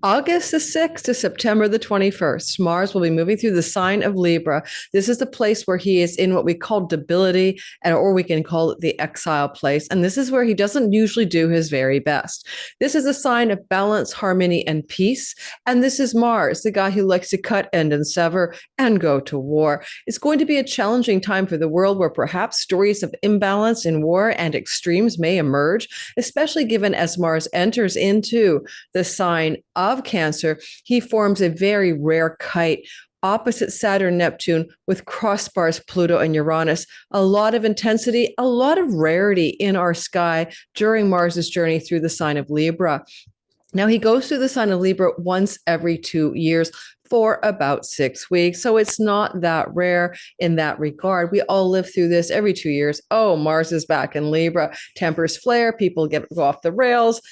August the 6th to September the 21st, Mars will be moving through the sign of Libra. This is the place where he is in what we call debility, or we can call it the exile place. And this is where he doesn't usually do his very best. This is a sign of balance, harmony, and peace. And this is Mars, the guy who likes to cut, end, and sever and go to war. It's going to be a challenging time for the world where perhaps stories of imbalance in war and extremes may emerge, especially given as Mars enters into the sign of Cancer, he forms a very rare kite opposite Saturn, Neptune, with crossbars Pluto and Uranus. A lot of intensity, a lot of rarity in our sky during Mars's journey through the sign of Libra. Now, he goes through the sign of Libra once every 2 years for about 6 weeks. So it's not that rare in that regard. We all live through this every 2 years. Oh, Mars is back in Libra. Tempers flare. People go off the rails.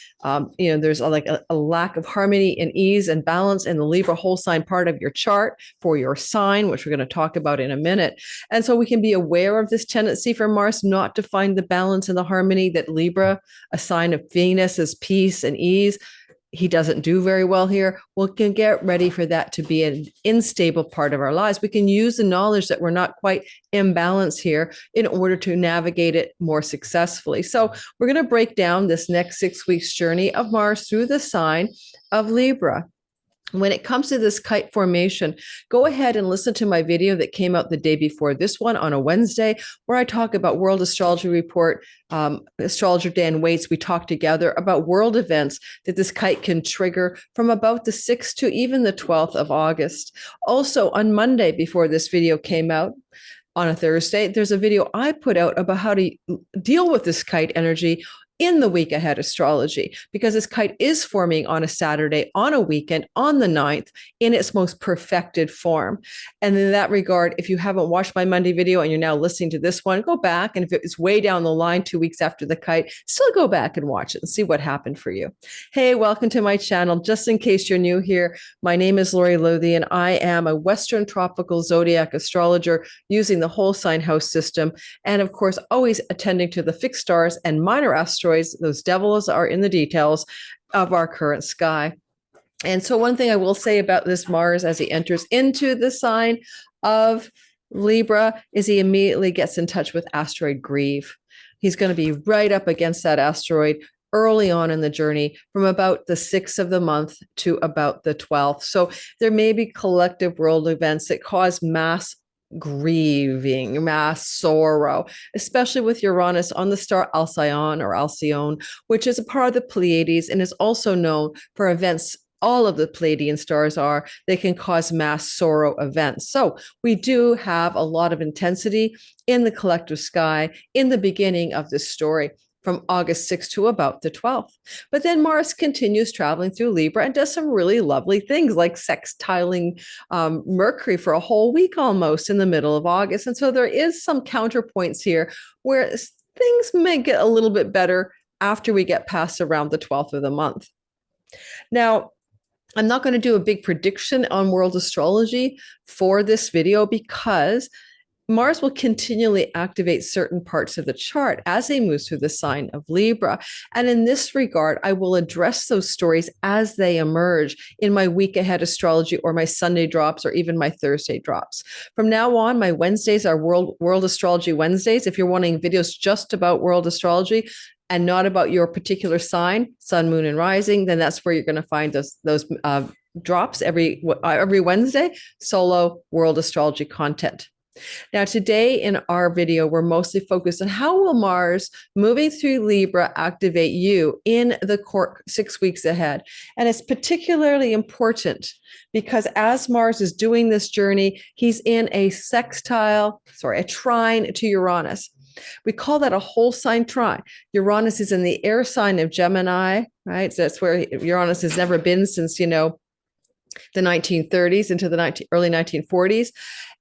There's a lack of harmony and ease and balance in the Libra whole sign part of your chart for your sign, which we're going to talk about in a minute. And so we can be aware of this tendency for Mars not to find the balance and the harmony that Libra, a sign of Venus, is peace and ease. He doesn't do very well here. We can get ready for that to be an unstable part of our lives. We can use the knowledge that we're not quite in balance here in order to navigate it more successfully. So we're going to break down this next 6 weeks journey of Mars through the sign of Libra. When it comes to this kite formation, go ahead and listen to my video that came out the day before this one on a Wednesday, where I talk about World Astrology Report, astrologer Dan Waits. We talk together about world events that this kite can trigger from about the 6th to even the 12th of August. Also, on Monday before this video came out, on a Thursday, there's a video I put out about how to deal with this kite energy in the week ahead astrology, because this kite is forming on a Saturday, on a weekend, on the 9th, in its most perfected form. And in that regard, if you haven't watched my Monday video and you're now listening to this one, go back. And if it's way down the line, 2 weeks after the kite, still go back and watch it and see what happened for you. Hey, welcome to my channel. Just in case you're new here, my name is Lori Lothian. I am a Western tropical zodiac astrologer using the whole sign house system. And of course, always attending to the fixed stars and minor asteroids. Those devils are in the details of our current sky. And so one thing I will say about this Mars as he enters into the sign of Libra is he immediately gets in touch with asteroid Grieve. He's going to be right up against that asteroid early on in the journey from about the 6th of the month to about the 12th. So there may be collective world events that cause mass grieving, mass sorrow, especially with Uranus on the star Alcyone or Alcyone, which is a part of the Pleiades and is also known for events. All of the Pleiadian stars are, they can cause mass sorrow events. So we do have a lot of intensity in the collective sky in the beginning of this story, from August 6th to about the 12th. But then Mars continues traveling through Libra and does some really lovely things like sextiling Mercury for a whole week almost in the middle of August. And so there is some counterpoints here where things may get a little bit better after we get past around the 12th of the month. Now, I'm not going to do a big prediction on world astrology for this video because Mars will continually activate certain parts of the chart as he moves through the sign of Libra. And in this regard, I will address those stories as they emerge in my week ahead astrology or my Sunday drops or even my Thursday drops. From now on, my Wednesdays are World Astrology Wednesdays. If you're wanting videos just about world astrology and not about your particular sign, sun, moon, and rising, then that's where you're going to find those drops every Wednesday, solo world astrology content. Now, today in our video, we're mostly focused on how will Mars moving through Libra activate you in the 6 weeks ahead. And it's particularly important because as Mars is doing this journey, he's in a trine to Uranus. We call that a whole sign trine. Uranus is in the air sign of Gemini, right? So that's where Uranus has never been since, the 1930s into the early 1940s.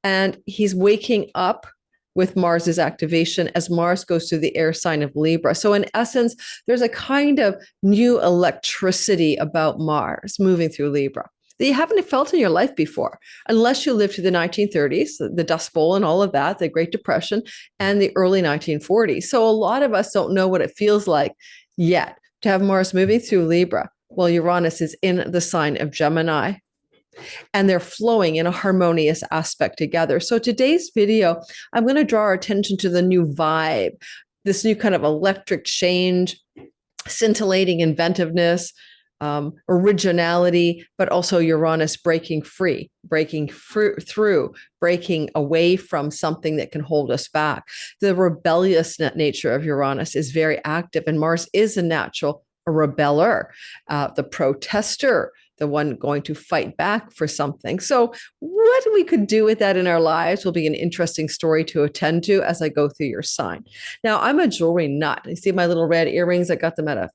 And he's waking up with Mars's activation as Mars goes through the air sign of Libra. So in essence, there's a kind of new electricity about Mars moving through Libra that you haven't felt in your life before, unless you lived through the 1930s, the Dust Bowl and all of that, the Great Depression, and the early 1940s. So a lot of us don't know what it feels like yet to have Mars moving through Libra. Well, Uranus is in the sign of Gemini, and they're flowing in a harmonious aspect together. So today's video, I'm going to draw our attention to the new vibe, this new kind of electric change, scintillating inventiveness, originality, but also Uranus breaking free, breaking through, breaking away from something that can hold us back. The rebellious nature of Uranus is very active, and Mars is a rebeller, the protester, the one going to fight back for something. So what we could do with that in our lives will be an interesting story to attend to as I go through your sign. Now, I'm a jewelry nut. You see my little red earrings? I got them at a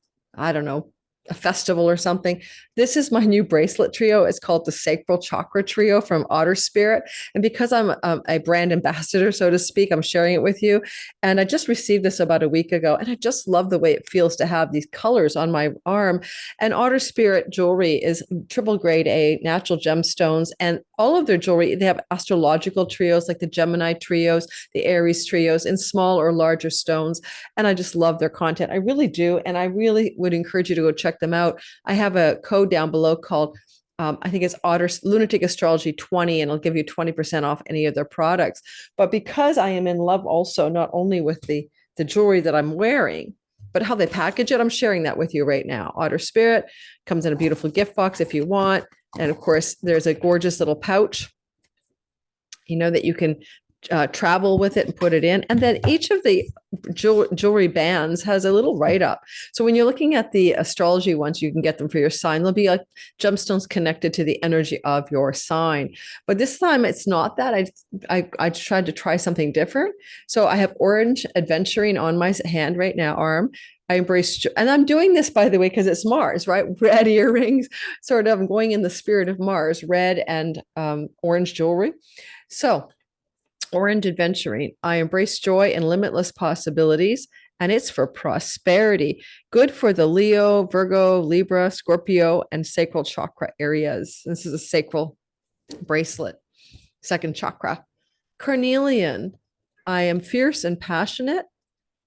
festival or something. This is my new bracelet trio. It's called the Sacral Chakra Trio from Otter Spirit. And because I'm a brand ambassador, so to speak, I'm sharing it with you. And I just received this about a week ago. And I just love the way it feels to have these colors on my arm. And Otter Spirit jewelry is triple grade A, natural gemstones. And all of their jewelry, they have astrological trios like the Gemini trios, the Aries trios in small or larger stones. And I just love their content. I really do. And I really would encourage you to go check them out. I have a code down below called I think it's Otter Lunatic Astrology 20, and I'll give you 20% off any of their products. But because I am in love also, not only with the jewelry that I'm wearing, but how they package it, I'm sharing that with you right now. Otter Spirit comes in a beautiful gift box if you want. And of course, there's a gorgeous little pouch, that you can travel with it and put it in. And then each of the jewelry bands has a little write-up. So when you're looking at the astrology ones, you can get them for your sign. They'll be like gemstones connected to the energy of your sign. But this time it's not that. I tried to try something different. So I have orange adventuring on my hand right now, arm. I embrace, and I'm doing this, by the way, because it's Mars, right? Red earrings, sort of. I'm going in the spirit of Mars, red and orange jewelry. So orange adventuring. I embrace joy and limitless possibilities, and it's for prosperity. Good for the Leo, Virgo, Libra, Scorpio, and sacral chakra areas. This is a sacral bracelet, second chakra. Carnelian. I am fierce and passionate.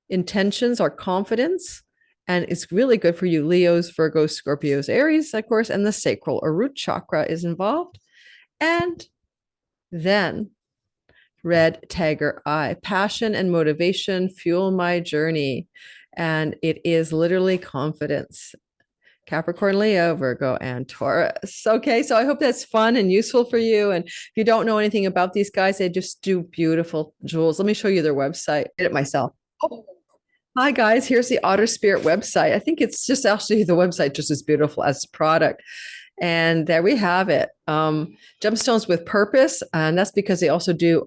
Intentions are confidence, and it's really good for you Leos, Virgos, Scorpios, Aries, of course, and the sacral or root chakra is involved. And then red tiger eye, passion and motivation fuel my journey. And it is literally confidence. Capricorn, Leo, Virgo, and Taurus. Okay, so I hope that's fun and useful for you. And if you don't know anything about these guys, they just do beautiful jewels. Let me show you their website. I did it myself. Oh. Hi guys, here's the Otter Spirit website. I think it's just actually the website just as beautiful as the product. And there we have it. Gemstones with purpose. And that's because they also do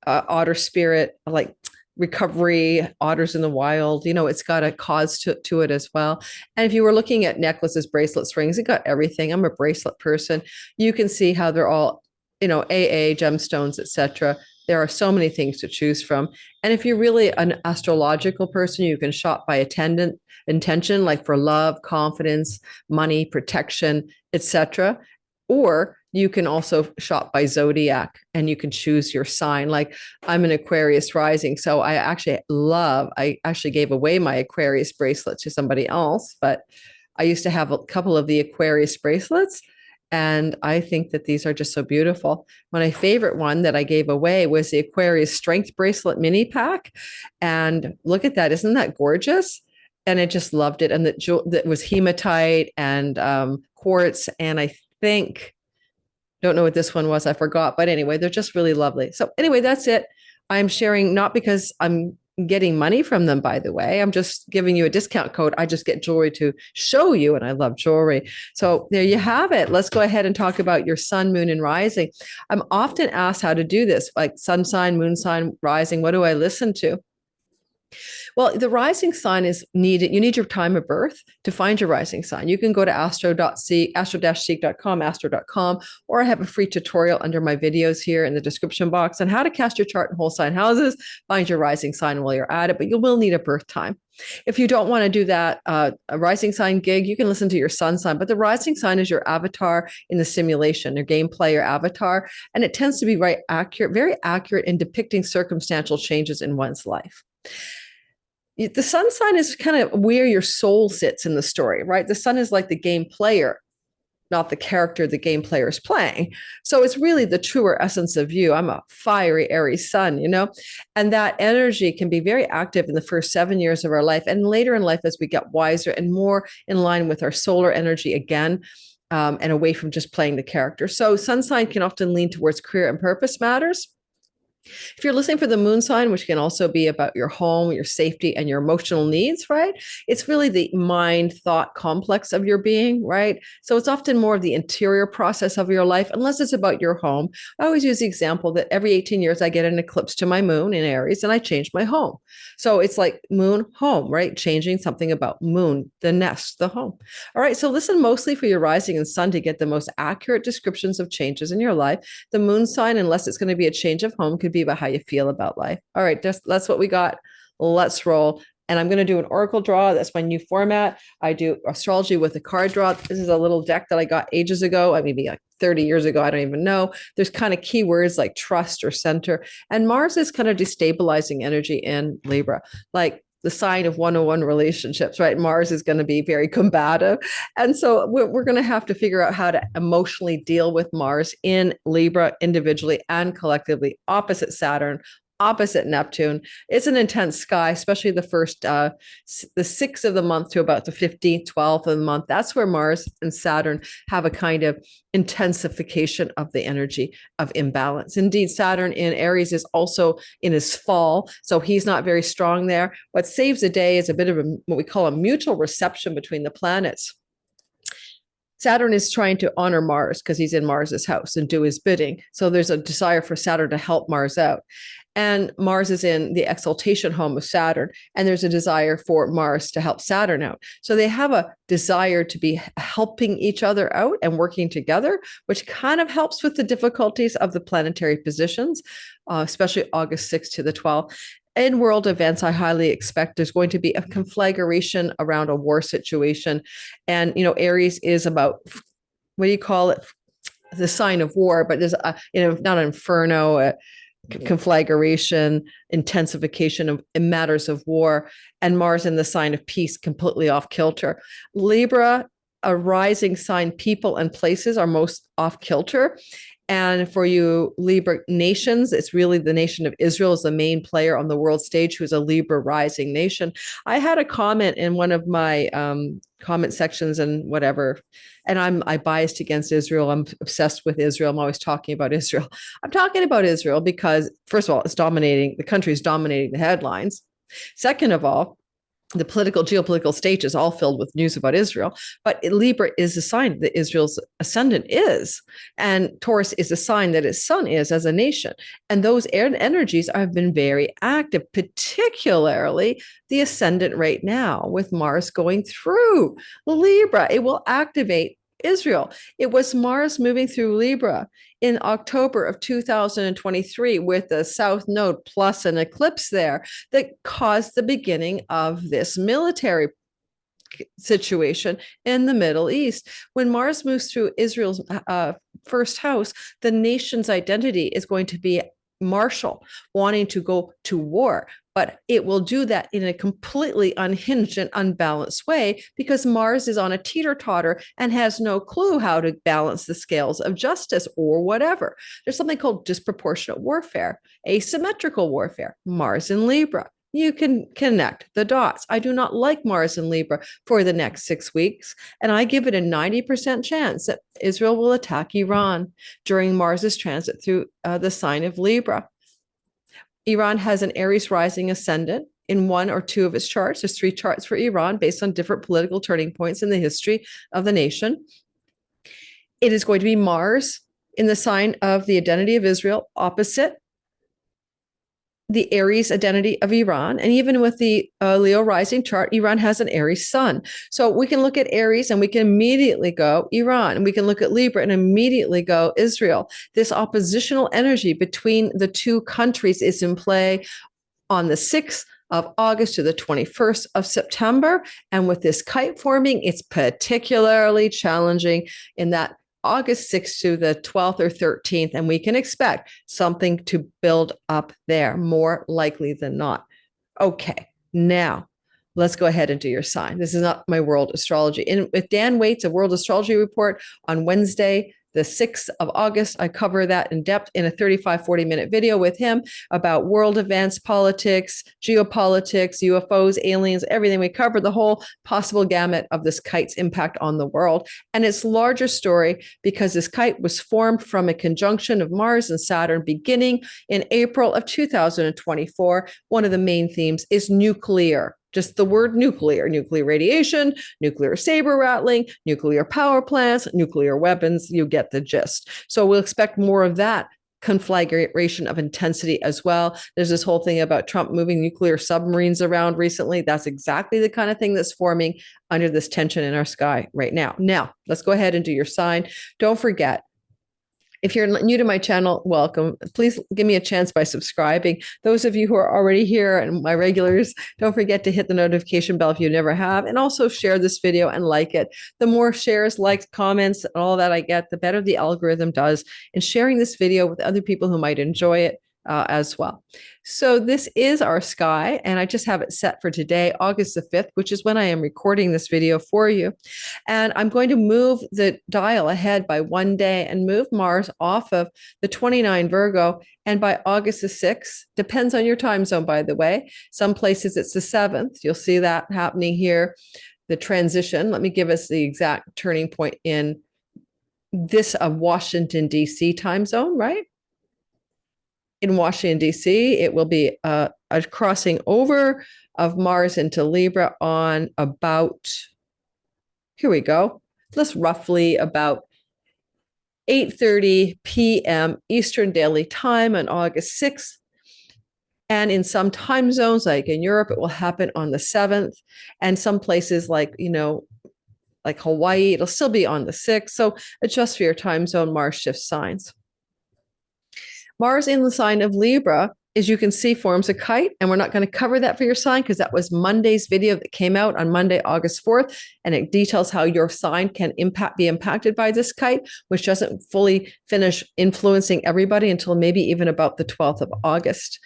Otter Spirit, like recovery, otters in the wild. It's got a cause to it as well. And if you were looking at necklaces, bracelets, rings, it got everything. I'm a bracelet person. You can see how they're all, AA, gemstones, etc. There are so many things to choose from. And if you're really an astrological person, you can shop by intention, like for love, confidence, money, protection, etc. Or you can also shop by zodiac, and you can choose your sign. Like I'm an Aquarius rising, so I actually gave away my Aquarius bracelet to somebody else, but I used to have a couple of the Aquarius bracelets. And I think that these are just so beautiful. My favorite one that I gave away was the Aquarius Strength Bracelet Mini Pack. And look at that. Isn't that gorgeous? And I just loved it. And that was hematite and quartz. And I don't know what this one was. I forgot. But anyway, they're just really lovely. So anyway, that's it. I'm sharing not because I'm getting money from them, by the way. I'm just giving you a discount code. I just get jewelry to show you, and I love jewelry. So there you have it. Let's go ahead and talk about your sun, moon, and rising. I'm often asked how to do this, like sun sign, moon sign, rising. What do I listen to? Well, the rising sign is needed. You need your time of birth to find your rising sign. You can go to astro-seek.com, or I have a free tutorial under my videos here in the description box on how to cast your chart in whole sign houses, find your rising sign while you're at it, but you will need a birth time. If you don't want to do that, a rising sign gig, you can listen to your sun sign, but the rising sign is your avatar in the simulation, your gameplay, your avatar, and it tends to be very accurate in depicting circumstantial changes in one's life. the sun sign is kind of where your soul sits in the story, right? The sun is like the game player, not the character the game player is playing. So it's really the truer essence of you. I'm a fiery Aries sun, and that energy can be very active in the first 7 years of our life. And later in life, as we get wiser and more in line with our solar energy again, and away from just playing the character. So sun sign can often lean towards career and purpose matters. If you're listening for the moon sign, which can also be about your home, your safety, and your emotional needs, right? It's really the mind thought complex of your being, right? So it's often more of the interior process of your life, unless it's about your home. I always use the example that every 18 years I get an eclipse to my moon in Aries and I change my home. So it's like moon, home, right? Changing something about moon, the nest, the home. All right. So listen mostly for your rising and sun to get the most accurate descriptions of changes in your life. The moon sign, unless it's going to be a change of home, could be about how you feel about life. All right, that's what we got. Let's roll. And I'm going to do an oracle draw. That's my new format. I do astrology with a card draw. This is a little deck that I got ages ago, maybe like 30 years ago. I don't even know. There's kind of keywords like trust or center. And Mars is kind of destabilizing energy in Libra, like the sign of 101 relationships, right? Mars is going to be very combative. And so we're going to have to figure out how to emotionally deal with Mars in Libra individually and collectively, opposite Saturn, opposite Neptune. It's an intense sky, especially the first, the 6th of the month to about the 15th, 12th of the month. That's where Mars and Saturn have a kind of intensification of the energy of imbalance. Indeed, Saturn in Aries is also in his fall, so he's not very strong there. What saves the day is a bit of what we call a mutual reception between the planets. Saturn is trying to honor Mars because he's in Mars's house and do his bidding. So there's a desire for Saturn to help Mars out. And Mars is in the exaltation home of Saturn. And there's a desire for Mars to help Saturn out. So they have a desire to be helping each other out and working together, which kind of helps with the difficulties of the planetary positions, especially August 6th to the 12th. In world events, I highly expect there's going to be a conflagration around a war situation. And, Aries is about, what do you call it? The sign of war, but there's not an inferno, conflagration, intensification of in matters of war, and Mars in the sign of peace, completely off kilter. Libra, a rising sign, people and places are most off kilter. And for you Libra nations, it's really the nation of Israel is the main player on the world stage, who's a Libra rising nation. I had a comment in one of my comment sections and whatever, and I biased against Israel. I'm obsessed with Israel. I'm always talking about Israel. I'm talking about Israel because, first of all, the country is dominating the headlines. Second of all, the geopolitical stage is all filled with news about Israel, but Libra is a sign that Israel's ascendant is, and Taurus is a sign that its sun is as a nation. And those energies have been very active, particularly the ascendant right now with Mars going through Libra. It will activate Israel. It was Mars moving through Libra in October of 2023 with the South Node plus an eclipse there that caused the beginning of this military situation in the Middle East. When Mars moves through Israel's first house, the nation's identity is going to be martial, wanting to go to war. But it will do that in a completely unhinged and unbalanced way because Mars is on a teeter-totter and has no clue how to balance the scales of justice or whatever. There's something called disproportionate warfare, asymmetrical warfare, Mars in Libra. You can connect the dots. I do not like Mars in Libra for the next 6 weeks, and I give it a 90% chance that Israel will attack Iran during Mars's transit through the sign of Libra. Iran has an Aries rising ascendant in one or two of its charts. There's 3 charts for Iran based on different political turning points in the history of the nation. It is going to be Mars in the sign of the identity of Israel, opposite the Aries identity of Iran. And even with the Leo rising chart, Iran has an Aries sun. So we can look at Aries and we can immediately go Iran. And we can look at Libra and immediately go Israel. This oppositional energy between the two countries is in play on the 6th of August to the 21st of September. And with this kite forming, it's particularly challenging in that August 6th to the 12th or 13th, and we can expect something to build up there, more likely than not. Okay, Now, let's go ahead and do your sign. This is not my world astrology. And with Dan Waits, a world astrology report on Wednesday, the 6th of August, I cover that in depth in a 35-40-minute video with him about world events, politics, geopolitics, UFOs, aliens, everything. We cover the whole possible gamut of this kite's impact on the world and its larger story, because this kite was formed from a conjunction of Mars and Saturn beginning in April of 2024. One of the main themes is nuclear. Just the word nuclear radiation, nuclear saber rattling, nuclear power plants, nuclear weapons. You get the gist. So we'll expect more of that conflagration of intensity as well. There's this whole thing about Trump moving nuclear submarines around recently. That's exactly the kind of thing that's forming under this tension in our sky right now. Now, let's go ahead and do your sign. Don't forget, if you're new to my channel, welcome. Please give me a chance by subscribing. Those of you who are already here and my regulars, don't forget to hit the notification bell if you never have, and also share this video and like it. The more shares, likes, comments, and all that I get, the better the algorithm does in sharing this video with other people who might enjoy it as well. So this is our sky, and I just have it set for today, August the 5th, which is when I am recording this video for you. And I'm going to move the dial ahead by one day and move Mars off of the 29 Virgo. And by August the 6th, depends on your time zone, by the way. Some places it's the 7th. You'll see that happening here, the transition. Let me give us the exact turning point in this Washington, D.C. time zone, right? In Washington, D.C., it will be a crossing over of Mars into Libra on about, here we go, let's roughly about 8:30 p.m. Eastern Daily Time on August 6th. And in some time zones, like in Europe, it will happen on the 7th. And some places like, like Hawaii, it'll still be on the 6th. So adjust for your time zone. Mars shifts signs. Mars in the sign of Libra, as you can see, forms a kite, and we're not going to cover that for your sign because that was Monday's video that came out on Monday, August 4th, and it details how your sign can be impacted by this kite, which doesn't fully finish influencing everybody until maybe even about the 12th of August.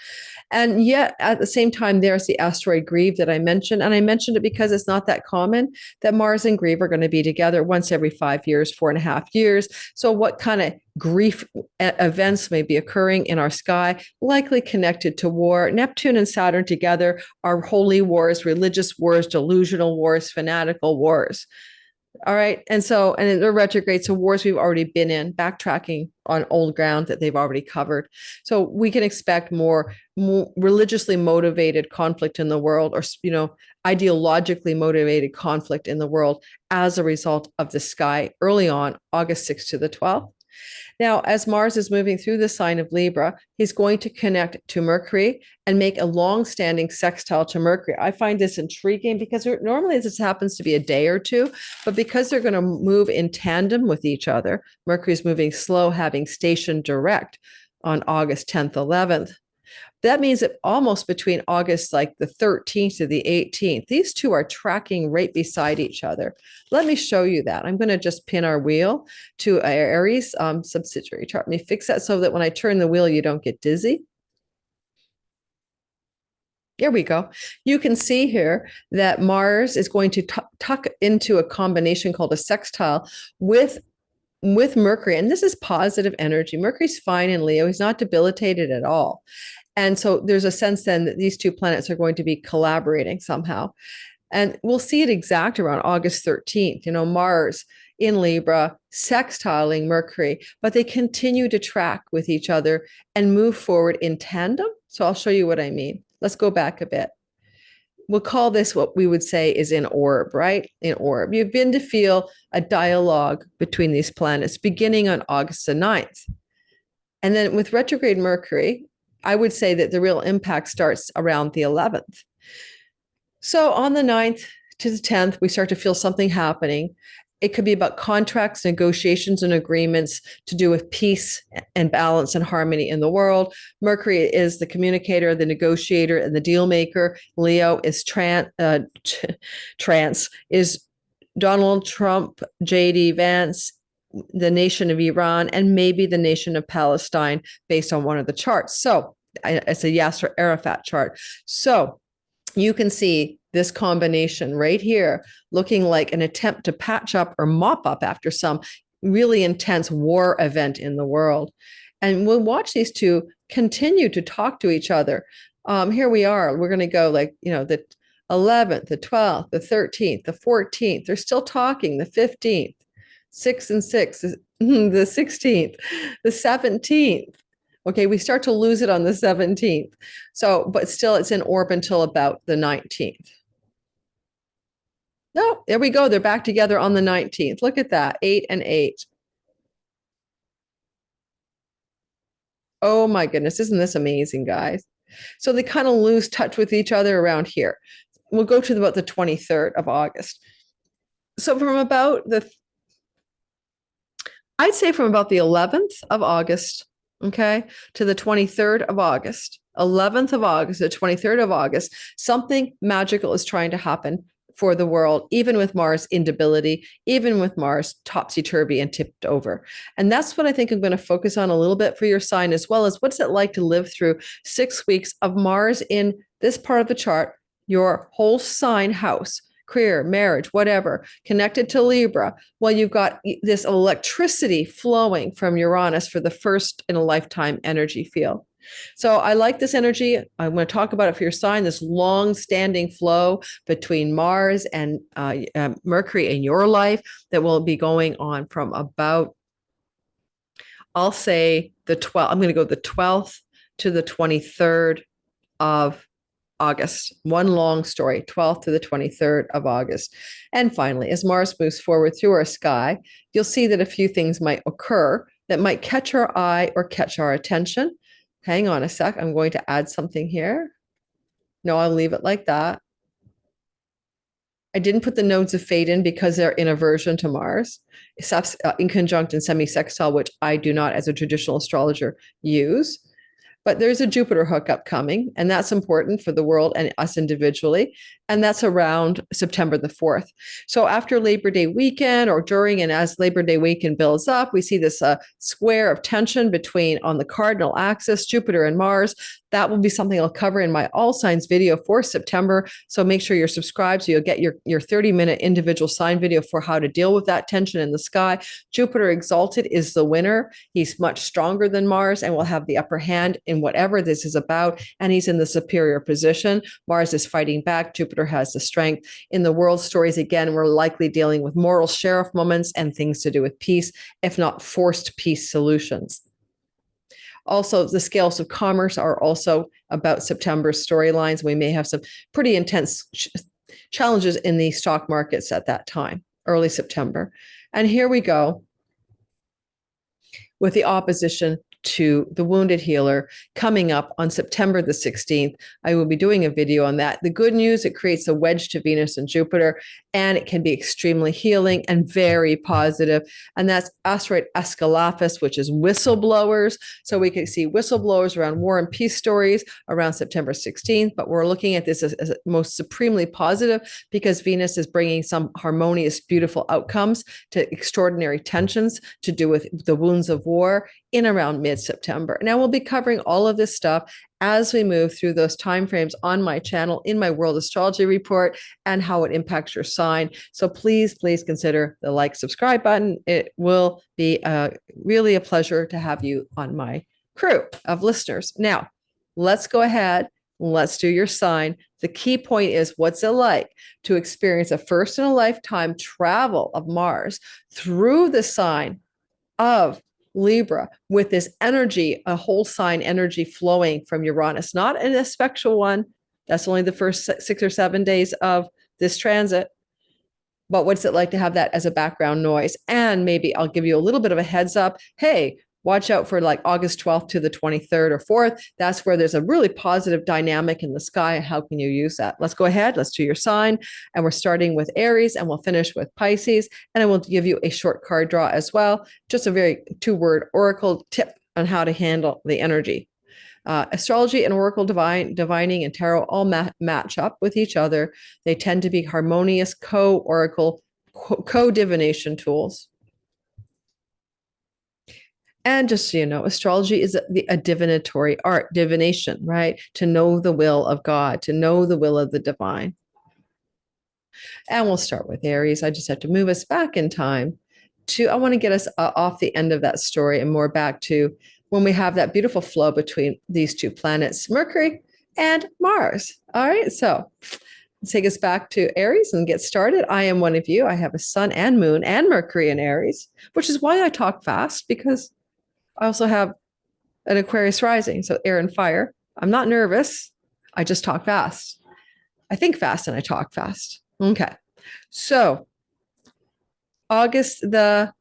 And yet, at the same time, there's the asteroid Grieve that I mentioned. And I mentioned it because it's not that common that Mars and Grieve are going to be together once every 5 years, 4.5 years. So what kind of grief events may be occurring in our sky, likely connected to war? Neptune and Saturn together are holy wars, religious wars, delusional wars, fanatical wars. All right. And they're retrograde. So wars we've already been in, backtracking on old ground that they've already covered. So we can expect more religiously motivated conflict in the world, or, ideologically motivated conflict in the world as a result of the sky early on, August 6th to the 12th. Now, as Mars is moving through the sign of Libra, he's going to connect to Mercury and make a long-standing sextile to Mercury. I find this intriguing because normally this happens to be a day or two, but because they're going to move in tandem with each other, Mercury's moving slow, having station direct on August 10th, 11th. That means that almost between August, like the 13th to the 18th, these two are tracking right beside each other. Let me show you that. I'm going to just pin our wheel to Aries subsidiary chart. Let me fix that so that when I turn the wheel, you don't get dizzy. Here we go. You can see here that Mars is going to tuck into a combination called a sextile with Mercury. And this is positive energy. Mercury's fine in Leo. He's not debilitated at all. And so there's a sense then that these two planets are going to be collaborating somehow. And we'll see it exact around August 13th. Mars in Libra sextiling Mercury, but they continue to track with each other and move forward in tandem. So I'll show you what I mean. Let's go back a bit. We'll call this what we would say is in orb, right? In orb. You begin to feel a dialogue between these planets beginning on August the 9th. And then with retrograde Mercury, I would say that the real impact starts around the 11th. So on the 9th to the 10th, we start to feel something happening. It could be about contracts, negotiations, and agreements to do with peace and balance and harmony in the world. Mercury is the communicator, the negotiator, and the deal maker. Leo is trance, is Donald Trump, J.D. Vance, the nation of Iran, and maybe the nation of Palestine based on one of the charts. So it's a Yasser Arafat chart. So you can see this combination right here looking like an attempt to patch up or mop up after some really intense war event in the world. And we'll watch these two continue to talk to each other. Here we are. We're going to go like, the 11th, the 12th, the 13th, the 14th. They're still talking. The 15th, 6 and 6, the 16th, the 17th. Okay, we start to lose it on the 17th. So, but still it's in orb until about the 19th. No, there we go. They're back together on the 19th. Look at that, 8 and 8. Oh my goodness, isn't this amazing, guys? So they kind of lose touch with each other around here. We'll go to about the 23rd of August. So I'd say from about the 11th of August, okay, to the 23rd of August, 11th of August, the 23rd of August, something magical is trying to happen for the world, even with Mars instability, even with Mars topsy-turvy and tipped over. And that's what I think I'm going to focus on a little bit for your sign, as well as what's it like to live through 6 weeks of Mars in this part of the chart, your whole sign house, career, marriage, whatever, connected to Libra. Well, you've got this electricity flowing from Uranus for the first in a lifetime energy field. So I like this energy. I'm going to talk about it for your sign, this long-standing flow between Mars and Mercury in your life that will be going on from about, I'll say the 12th. I'm going to go the 12th to the 23rd of August. One long story, 12th to the 23rd of August. And finally, as Mars moves forward through our sky, you'll see that a few things might occur that might catch our eye or catch our attention. Hang on a sec. I'm going to add something here. No, I'll leave it like that. I didn't put the nodes of fate in because they're in aversion to Mars, in conjunct and semi-sextile, which I do not, as a traditional astrologer, use. But there's a Jupiter hookup coming, and that's important for the world and us individually. And that's around September the 4th. So after Labor Day weekend or during and as Labor Day weekend builds up, we see this square of tension between on the cardinal axis, Jupiter and Mars. That will be something I'll cover in my all signs video for September. So make sure you're subscribed so you'll get your 30-minute individual sign video for how to deal with that tension in the sky. Jupiter exalted is the winner. He's much stronger than Mars and will have the upper hand in whatever this is about. And he's in the superior position. Mars is fighting back. Jupiter has the strength. In the world stories, again, we're likely dealing with moral sheriff moments and things to do with peace, if not forced peace solutions. Also, the scales of commerce are also about September's storylines. We may have some pretty intense challenges in the stock markets at that time, early September. And here we go with the opposition to the wounded healer coming up on September the 16th. I will be doing a video on that. The good news, it creates a wedge to Venus and Jupiter, and it can be extremely healing and very positive. And that's Asteroid Escalaphus, which is whistleblowers. So we can see whistleblowers around war and peace stories around September 16th, but we're looking at this as most supremely positive because Venus is bringing some harmonious, beautiful outcomes to extraordinary tensions to do with the wounds of war in around mid-September. Now we'll be covering all of this stuff as we move through those timeframes on my channel in my World Astrology Report and how it impacts your sign. So please consider the like, subscribe button. It will be really a pleasure to have you on my crew of listeners. Now, let's go ahead. Let's do your sign. The key point is, what's it like to experience a first in a lifetime travel of Mars through the sign of Libra with this energy, a whole sign energy flowing from Uranus, not an aspectual one. That's only the first 6 or 7 days of this transit. But what's it like to have that as a background noise? And maybe I'll give you a little bit of a heads up. Hey, watch out for like August 12th to the 23rd or 4th. That's where there's a really positive dynamic in the sky. How can you use that? Let's go ahead. Let's do your sign. And we're starting with Aries and we'll finish with Pisces. And I will give you a short card draw as well. Just a very 2-word oracle tip on how to handle the energy. Astrology and oracle divining and tarot all match up with each other. They tend to be harmonious co-oracle, co-divination tools. And just so you know, astrology is a divinatory art, divination, right? To know the will of God, to know the will of the divine. And we'll start with Aries. I just have to move us back in time to, I want to get us off the end of that story and more back to when we have that beautiful flow between these two planets, Mercury and Mars. All right. So let's take us back to Aries and get started. I am one of you. I have a sun and moon and Mercury in Aries, which is why I talk fast, because I also have an Aquarius rising. So air and fire. I'm not nervous. I just talk fast. I think fast and I talk fast. Okay. So August the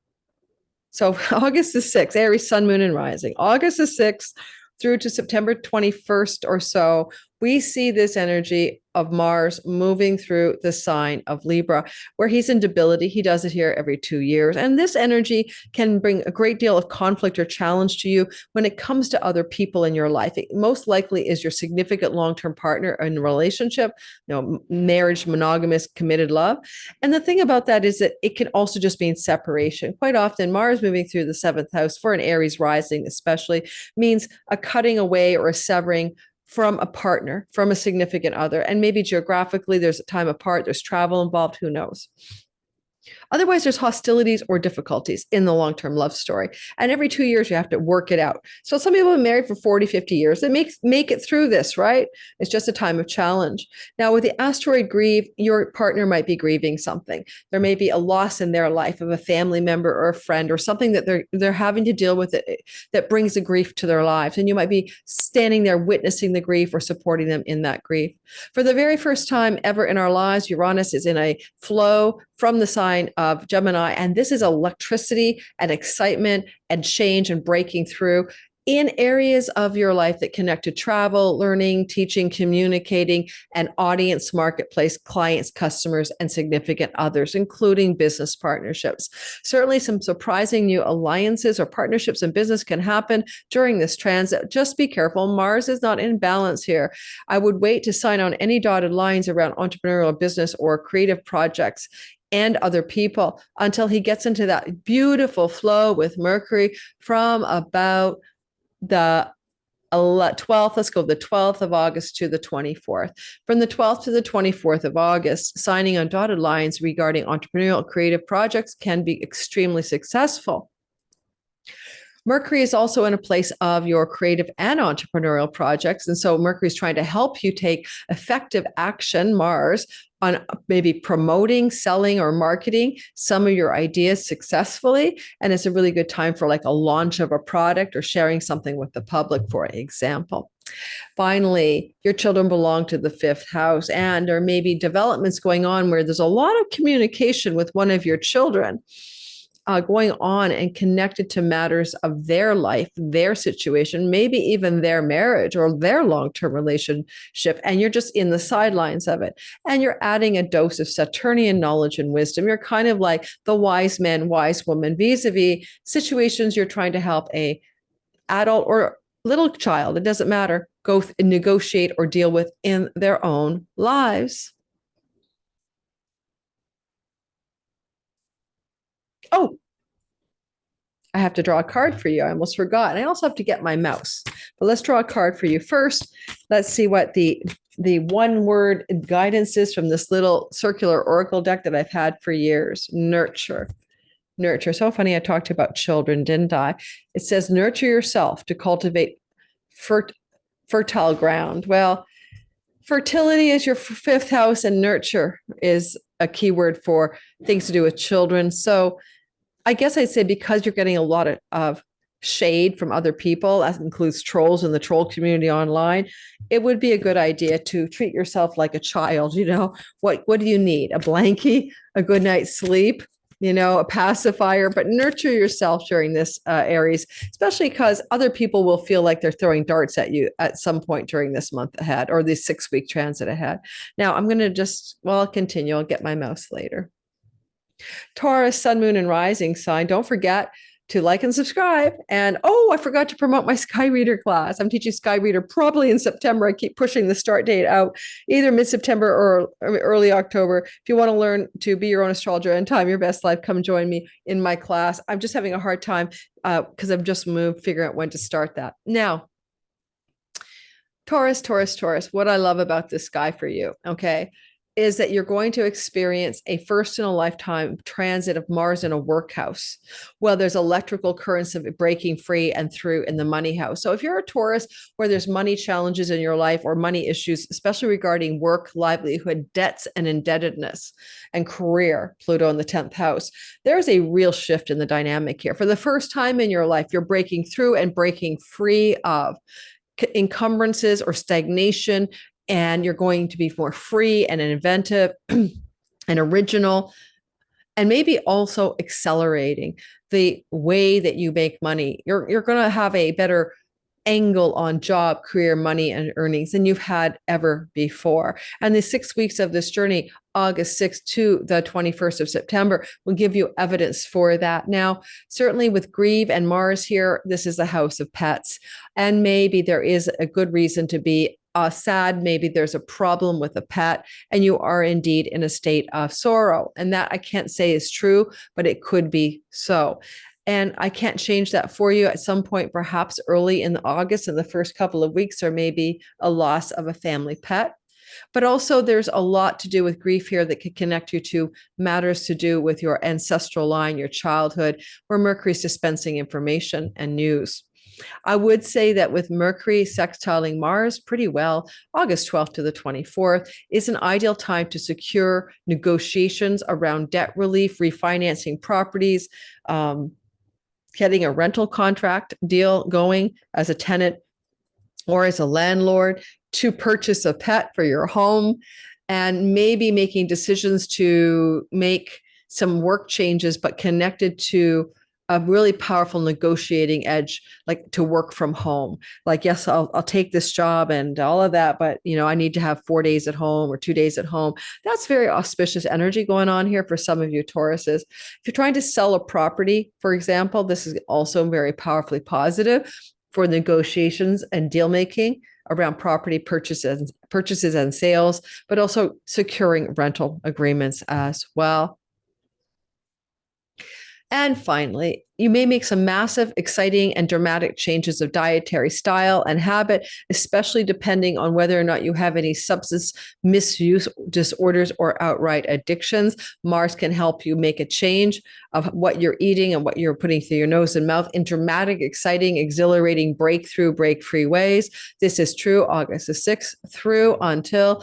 6th, Aries, sun, moon, and rising. August the 6th through to September 21st or so, we see this energy of Mars moving through the sign of Libra, where he's in debility. He does it here every 2 years. And this energy can bring a great deal of conflict or challenge to you when it comes to other people in your life. It most likely is your significant long-term partner in a relationship, marriage, monogamous, committed love. And the thing about that is that it can also just mean separation. Quite often, Mars moving through the 7th house for an Aries rising especially means a cutting away or a severing from a partner, from a significant other. And maybe geographically, there's a time apart, there's travel involved, who knows? Otherwise, there's hostilities or difficulties in the long-term love story. And every 2 years, you have to work it out. So some people have been married for 40, 50 years. They make it through this, right? It's just a time of challenge. Now, with the asteroid Grieve, your partner might be grieving something. There may be a loss in their life of a family member or a friend or something that they're having to deal with it that brings a grief to their lives. And you might be standing there witnessing the grief or supporting them in that grief. For the very first time ever in our lives, Uranus is in a flow from the sign of Gemini. And this is electricity and excitement and change and breaking through in areas of your life that connect to travel, learning, teaching, communicating, and audience, marketplace, clients, customers, and significant others, including business partnerships. Certainly some surprising new alliances or partnerships in business can happen during this transit. Just be careful. Mars is not in balance here. I would wait to sign on any dotted lines around entrepreneurial business or creative projects and other people until he gets into that beautiful flow with Mercury from about the 12th, let's go the 12th of August to the 24th. From the 12th to the 24th of August, signing on dotted lines regarding entrepreneurial creative projects can be extremely successful. Mercury is also in a place of your creative and entrepreneurial projects. And so Mercury is trying to help you take effective action, Mars, on maybe promoting, selling, or marketing some of your ideas successfully. And it's a really good time for like a launch of a product or sharing something with the public, for example. Finally, your children belong to the 5th house, and there may be developments going on where there's a lot of communication with one of your children going on and connected to matters of their life, their situation, maybe even their marriage or their long-term relationship. And you're just in the sidelines of it. And you're adding a dose of Saturnian knowledge and wisdom. You're kind of like the wise man, wise woman, vis-a-vis situations you're trying to help a adult or little child, it doesn't matter, go negotiate or deal with in their own lives. Oh, I have to draw a card for you. I almost forgot. And I also have to get my mouse. But let's draw a card for you first. Let's see what the one word guidance is from this little circular oracle deck that I've had for years. Nurture. Nurture. So funny. I talked about children, didn't I? It says nurture yourself to cultivate fertile ground. Well, fertility is your 5th house, and nurture is a key word for things to do with children. So I guess I'd say because you're getting a lot of shade from other people, that includes trolls in the troll community online, it would be a good idea to treat yourself like a child. What do you need? A blankie, a good night's sleep, a pacifier, but nurture yourself during this Aries, especially because other people will feel like they're throwing darts at you at some point during this month ahead or this 6-week transit ahead. Now I'm going to I'll continue. I'll get my mouse later. Taurus, sun, moon, and rising sign. Don't forget to like and subscribe. And oh, I forgot to promote my Sky Reader class. I'm teaching Sky Reader probably in September. I keep pushing the start date out, either mid-September or early October. If you want to learn to be your own astrologer and time your best life, come join me in my class. I'm just having a hard time because I've just moved, figuring out when to start that. Now, Taurus, what I love about this sky for you, okay, is that you're going to experience a first in a lifetime transit of Mars in a workhouse. Well, there's electrical currents of breaking free and through in the money house. So if you're a Taurus where there's money challenges in your life or money issues, especially regarding work, livelihood, debts, and indebtedness and career, Pluto in the 10th house, there's a real shift in the dynamic here. For the first time in your life, you're breaking through and breaking free of encumbrances or stagnation, and you're going to be more free and inventive and original, and maybe also accelerating the way that you make money. You're going to have a better angle on job, career, money, and earnings than you've had ever before. And the 6 weeks of this journey, August 6th to the 21st of September, will give you evidence for that. Now, certainly with Grieve and Mars here, this is the house of pets. And maybe there is a good reason to be sad. Maybe there's a problem with a pet and you are indeed in a state of sorrow. And that I can't say is true, but it could be so. And I can't change that for you. At some point, perhaps early in August, in the first couple of weeks, there may be a loss of a family pet. But also there's a lot to do with grief here that could connect you to matters to do with your ancestral line, your childhood, where Mercury's dispensing information and news. I would say that with Mercury sextiling Mars pretty well, August 12th to the 24th is an ideal time to secure negotiations around debt relief, refinancing properties, getting a rental contract deal going as a tenant or as a landlord, to purchase a pet for your home, and maybe making decisions to make some work changes, but connected to a really powerful negotiating edge, like to work from home. Like, yes, I'll take this job and all of that, but I need to have 4 days at home or 2 days at home. That's very auspicious energy going on here for some of you Tauruses. If you're trying to sell a property, for example, this is also very powerfully positive for negotiations and deal making around property purchases and sales, but also securing rental agreements as well. And finally, you may make some massive, exciting, and dramatic changes of dietary style and habit, especially depending on whether or not you have any substance misuse disorders or outright addictions. Mars can help you make a change of what you're eating and what you're putting through your nose and mouth in dramatic, exciting, exhilarating, breakthrough, break-free ways. This is true August the 6th through until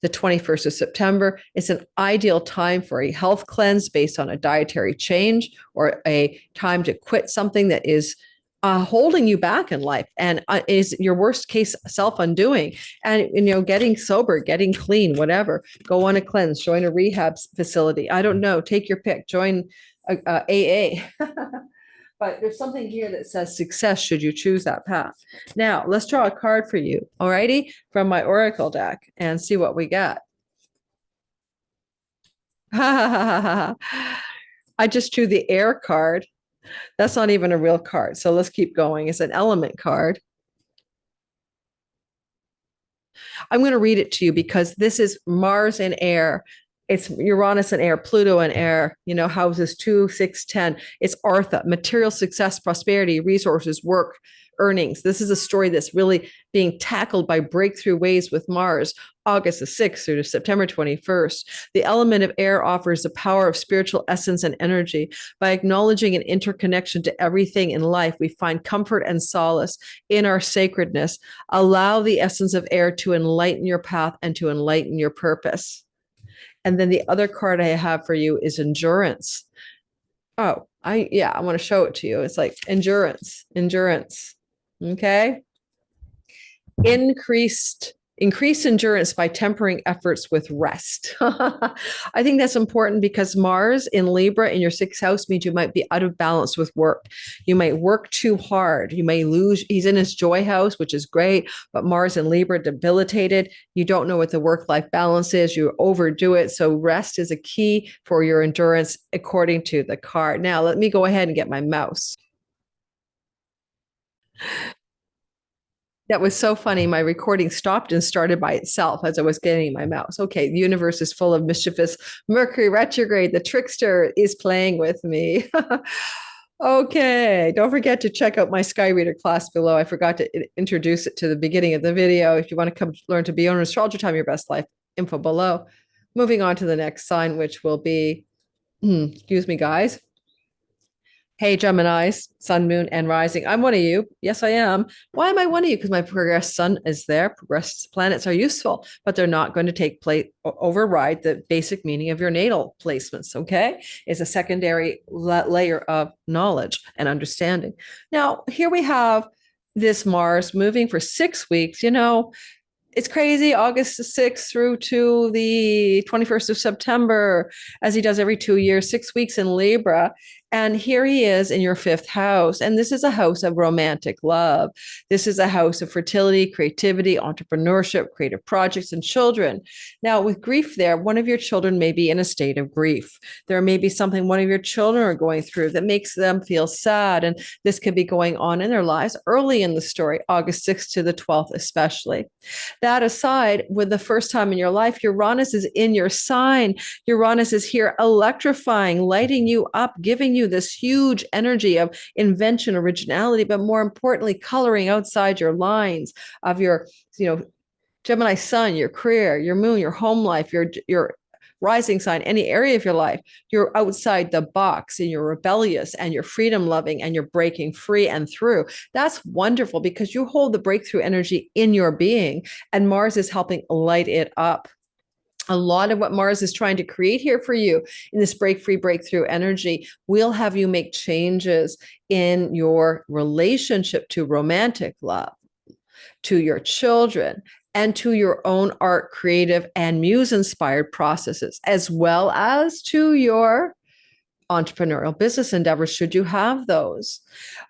the 21st of September. It's an ideal time for a health cleanse based on a dietary change, or a time to quit something that is holding you back in life and is your worst case self-undoing. And, getting sober, getting clean, whatever. Go on a cleanse, join a rehab facility. I don't know, take your pick, join AA. But there's something here that says success should you choose that path. Now, let's draw a card for you, all righty, from my Oracle deck and see what we got. I just drew the air card. That's not even a real card. So let's keep going. It's an element card. I'm going to read it to you because this is Mars in air. It's Uranus and air, Pluto and air, houses 2, 6, 10. It's Artha, material success, prosperity, resources, work, earnings. This is a story that's really being tackled by breakthrough ways with Mars, August the 6th through to September 21st. The element of air offers the power of spiritual essence and energy. By acknowledging an interconnection to everything in life, we find comfort and solace in our sacredness. Allow the essence of air to enlighten your path and to enlighten your purpose. And then the other card I have for you is endurance. Oh, I want to show it to you. It's like endurance. Okay. Increased increase endurance by tempering efforts with rest. I think that's important because Mars in Libra in your sixth house means you might be out of balance with work. You might work too hard. You may lose. He's in his joy house, which is great, but Mars in Libra debilitated. You don't know what the work-life balance is. You overdo it. So rest is a key for your endurance according to the card. Now, let me go ahead and get my mouse. That was so funny. My recording stopped and started by itself as I was getting my mouse. Okay, the universe is full of mischievous Mercury retrograde. The trickster is playing with me. Okay, don't forget to check out my Sky Reader class below. I forgot to introduce it to the beginning of the video. If you want to come learn to be on astrology time, your best life, info below. Moving on to the next sign, which will be, excuse me, guys. Hey, Geminis, sun, moon, and rising. I'm one of you. Yes, I am. Why am I one of you? Because my progressed sun is there. Progressed planets are useful, but they're not going to override the basic meaning of your natal placements, okay? It's a secondary layer of knowledge and understanding. Now, here we have this Mars moving for 6 weeks. You know, it's crazy. August 6th through to the 21st of September, as he does every 2 years, 6 weeks in Libra. And here he is in your fifth house. And this is a house of romantic love. This is a house of fertility, creativity, entrepreneurship, creative projects, and children. Now, with grief there, one of your children may be in a state of grief. There may be something one of your children are going through that makes them feel sad. And this could be going on in their lives early in the story, August 6th to the 12th, especially. That aside, with the first time in your life, Uranus is in your sign. Uranus is here electrifying, lighting you up, giving you this huge energy of invention, originality, but more importantly, coloring outside your lines of your, Gemini sun, your career, your moon, your home life, your rising sign, any area of your life. You're outside the box and you're rebellious and you're freedom loving and you're breaking free and through. That's wonderful because you hold the breakthrough energy in your being, and Mars is helping light it up. A lot of what Mars is trying to create here for you in this break-free, breakthrough energy will have you make changes in your relationship to romantic love, to your children, and to your own art, creative, and muse-inspired processes, as well as to your entrepreneurial business endeavors, should you have those.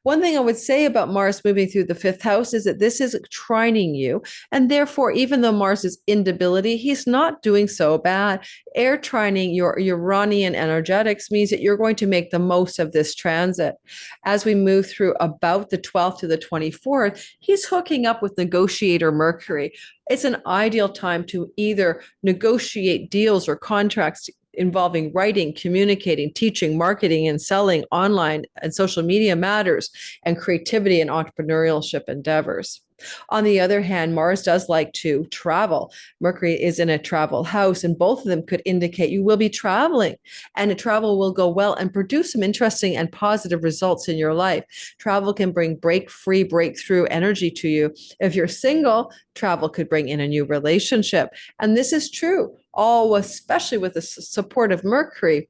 One thing I would say about Mars moving through the fifth house is that this is trining you. And therefore, even though Mars is in debility, he's not doing so bad. Air trining your Uranian energetics means that you're going to make the most of this transit. As we move through about the 12th to the 24th, he's hooking up with negotiator Mercury. It's an ideal time to either negotiate deals or contracts involving writing, communicating, teaching, marketing, and selling online and social media matters, and creativity and entrepreneurship endeavors. On the other hand, Mars does like to travel. Mercury is in a travel house, and both of them could indicate you will be traveling, and the travel will go well and produce some interesting and positive results in your life. Travel can bring break-free, breakthrough energy to you. If you're single, travel could bring in a new relationship. And this is true, especially with the support of Mercury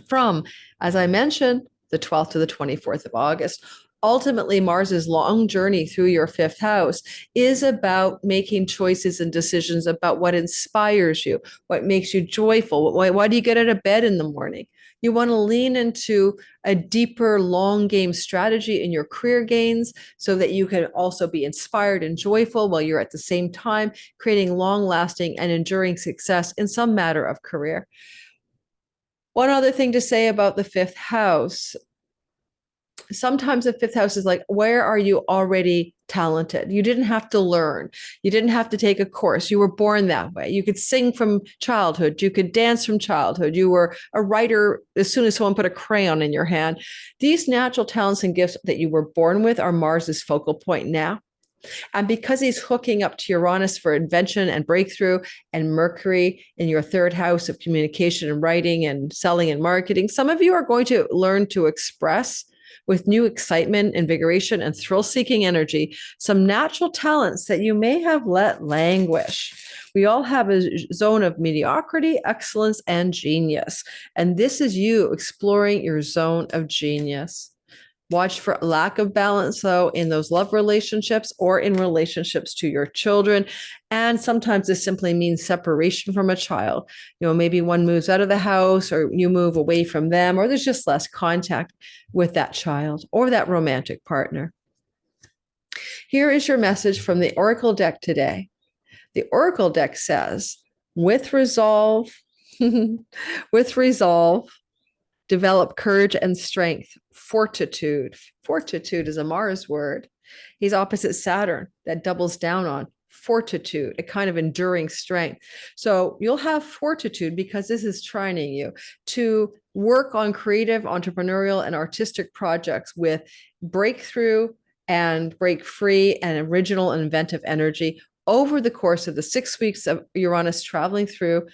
from, as I mentioned, the 12th to the 24th of August. Ultimately, Mars's long journey through your fifth house is about making choices and decisions about what inspires you, what makes you joyful. Why do you get out of bed in the morning? You want to lean into a deeper long game strategy in your career gains so that you can also be inspired and joyful while you're at the same time creating long lasting and enduring success in some matter of career. One other thing to say about the fifth house. Sometimes the fifth house is like, where are you already talented? You didn't have to learn. You didn't have to take a course. You were born that way. You could sing from childhood. You could dance from childhood. You were a writer as soon as someone put a crayon in your hand. These natural talents and gifts that you were born with are Mars's focal point now. And because he's hooking up to Uranus for invention and breakthrough, and Mercury in your third house of communication and writing and selling and marketing, some of you are going to learn to express with new excitement, invigoration, and thrill-seeking energy some natural talents that you may have let languish. We all have a zone of mediocrity, excellence, and genius. And this is you exploring your zone of genius. Watch for lack of balance, though, in those love relationships or in relationships to your children. And sometimes this simply means separation from a child. Maybe one moves out of the house or you move away from them, or there's just less contact with that child or that romantic partner. Here is your message from the Oracle deck today. The Oracle deck says, with resolve, with resolve, develop courage and strength, fortitude. Fortitude is a Mars word. He's opposite Saturn. That doubles down on fortitude, a kind of enduring strength. So you'll have fortitude because this is trining you to work on creative, entrepreneurial, and artistic projects with breakthrough and break free and original and inventive energy over the course of the 6 weeks of Uranus traveling through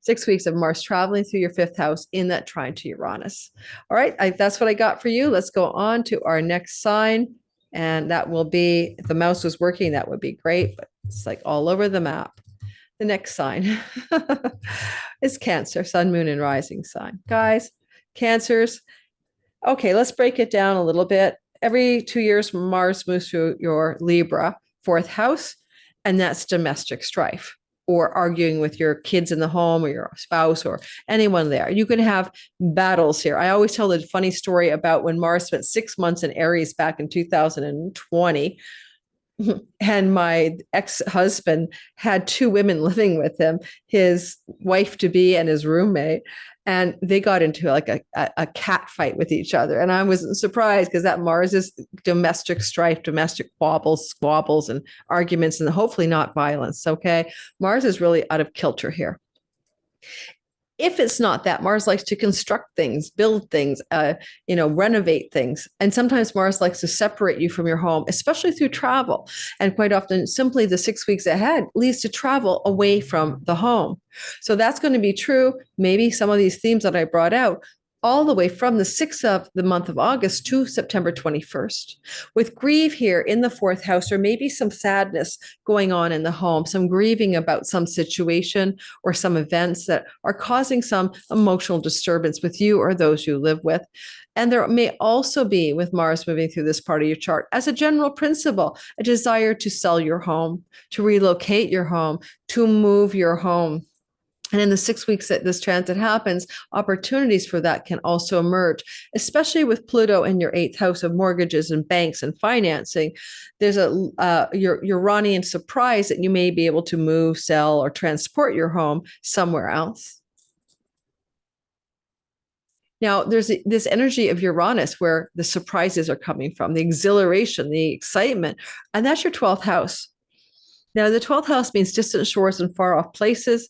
6 weeks of Mars traveling through your fifth house in that trine to Uranus. All right, that's what I got for you. Let's go on to our next sign. And that will be, if the mouse was working, that would be great, but it's like all over the map. The next sign is Cancer, sun, moon, and rising sign. Guys, Cancers. Okay, let's break it down a little bit. Every 2 years, Mars moves through your Libra, fourth house, and that's domestic strife, or arguing with your kids in the home or your spouse or anyone there. You can have battles here. I always tell the funny story about when Mars spent 6 months in Aries back in 2020. And my ex-husband had 2 women living with him, his wife-to-be and his roommate. And they got into like a cat fight with each other. And I wasn't surprised because that Mars is domestic strife, domestic squabbles and arguments, and hopefully not violence. Okay. Mars is really out of kilter here. If it's not that, Mars likes to construct things, build things, renovate things. And sometimes Mars likes to separate you from your home, especially through travel. And quite often, simply the 6 weeks ahead leads to travel away from the home. So that's going to be true. Maybe some of these themes that I brought out all the way from the 6th of the month of August to September 21st. With Grieve here in the fourth house, or maybe some sadness going on in the home, some grieving about some situation or some events that are causing some emotional disturbance with you or those you live with. And there may also be, with Mars moving through this part of your chart, as a general principle, a desire to sell your home, to relocate your home, to move your home. And in the 6 weeks that this transit happens, opportunities for that can also emerge, especially with Pluto in your 8th house of mortgages and banks and financing. There's your Uranian surprise that you may be able to move, sell, or transport your home somewhere else. Now, there's this energy of Uranus where the surprises are coming from, the exhilaration, the excitement, and that's your 12th house. Now, the 12th house means distant shores and far off places.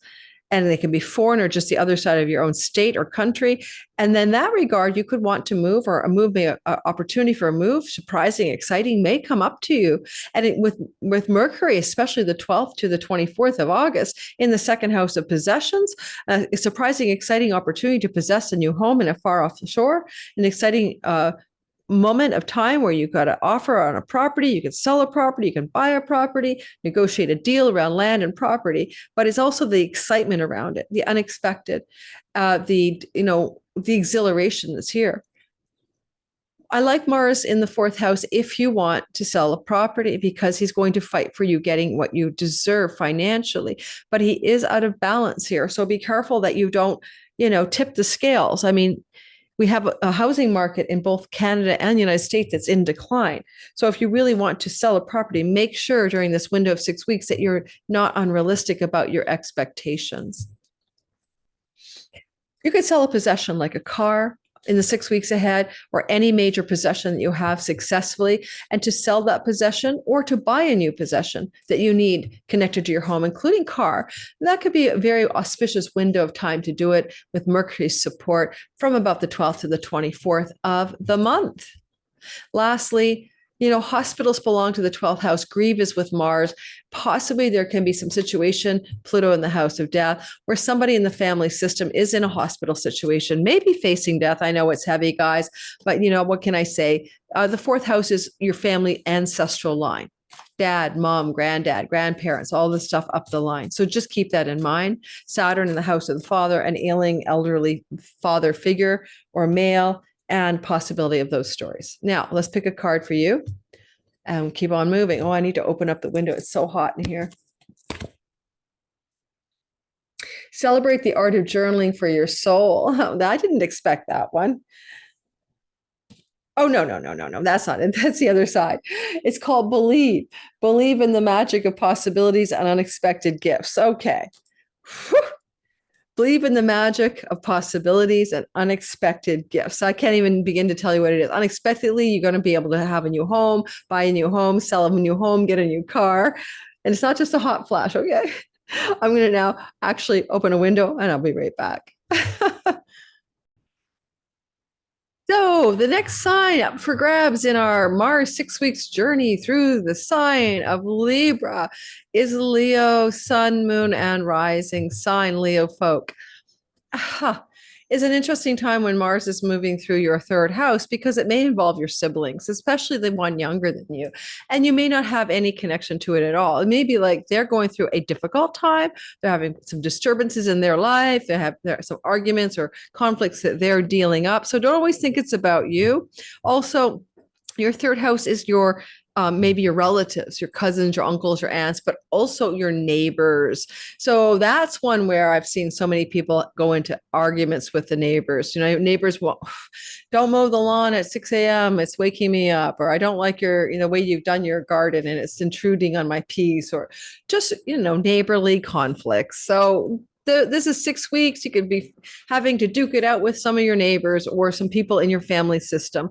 And they can be foreign or just the other side of your own state or country. And then in that regard, you could want to move, or an opportunity for a move, surprising, exciting, may come up to you. And with Mercury, especially the 12th to the 24th of August in the second house of possessions, a surprising, exciting opportunity to possess a new home in a far off shore, an exciting moment of time where you've got an offer on a property, you can sell a property, you can buy a property, negotiate a deal around land and property, but it's also the excitement around it, the unexpected, the exhilaration that's here. I like Mars in the fourth house if you want to sell a property, because he's going to fight for you getting what you deserve financially, but he is out of balance here. So be careful that you don't, tip the scales. I mean, we have a housing market in both Canada and the United States that's in decline. So if you really want to sell a property, make sure during this window of 6 weeks that you're not unrealistic about your expectations. You could sell a possession like a car in the 6 weeks ahead, or any major possession that you have successfully, and to sell that possession or to buy a new possession that you need connected to your home, including car. That could be a very auspicious window of time to do it with Mercury's support from about the 12th to the 24th of the month. Lastly, hospitals belong to the 12th house. Grieve is with Mars. Possibly there can be some situation, Pluto in the house of death, where somebody in the family system is in a hospital situation, maybe facing death. I know it's heavy, guys, but what can I say? The fourth house is your family ancestral line. Dad, mom, granddad, grandparents, all this stuff up the line. So just keep that in mind. Saturn in the house of the father, an ailing elderly father figure or male, and possibility of those stories. Now, let's pick a card for you and keep on moving. Oh, I need to open up the window. It's so hot in here. Celebrate the art of journaling for your soul. I didn't expect that one. Oh, no, no, no, no, no. That's not it. That's the other side. It's called believe. Believe in the magic of possibilities and unexpected gifts. Okay. Whew. Believe in the magic of possibilities and unexpected gifts. I can't even begin to tell you what it is. Unexpectedly, you're going to be able to have a new home, buy a new home, sell a new home, get a new car. And it's not just a hot flash. Okay. I'm going to now actually open a window and I'll be right back. So the next sign up for grabs in our Mars 6 weeks journey through the sign of Libra is Leo, sun, moon, and rising sign, Leo folk. It's an interesting time when Mars is moving through your third house because it may involve your siblings, especially the one younger than you. And you may not have any connection to it at all. It may be like they're going through a difficult time. They're having some disturbances in their life. There are some arguments or conflicts that they're dealing up. So don't always think it's about you. Also, your third house is your maybe your relatives, your cousins, your uncles, your aunts, but also your neighbors. So that's one where I've seen so many people go into arguments with the neighbors. Neighbors will, don't mow the lawn at 6 a.m. It's waking me up, or I don't like your, way you've done your garden and it's intruding on my peace, or just, neighborly conflicts. So this is 6 weeks. You could be having to duke it out with some of your neighbors or some people in your family system.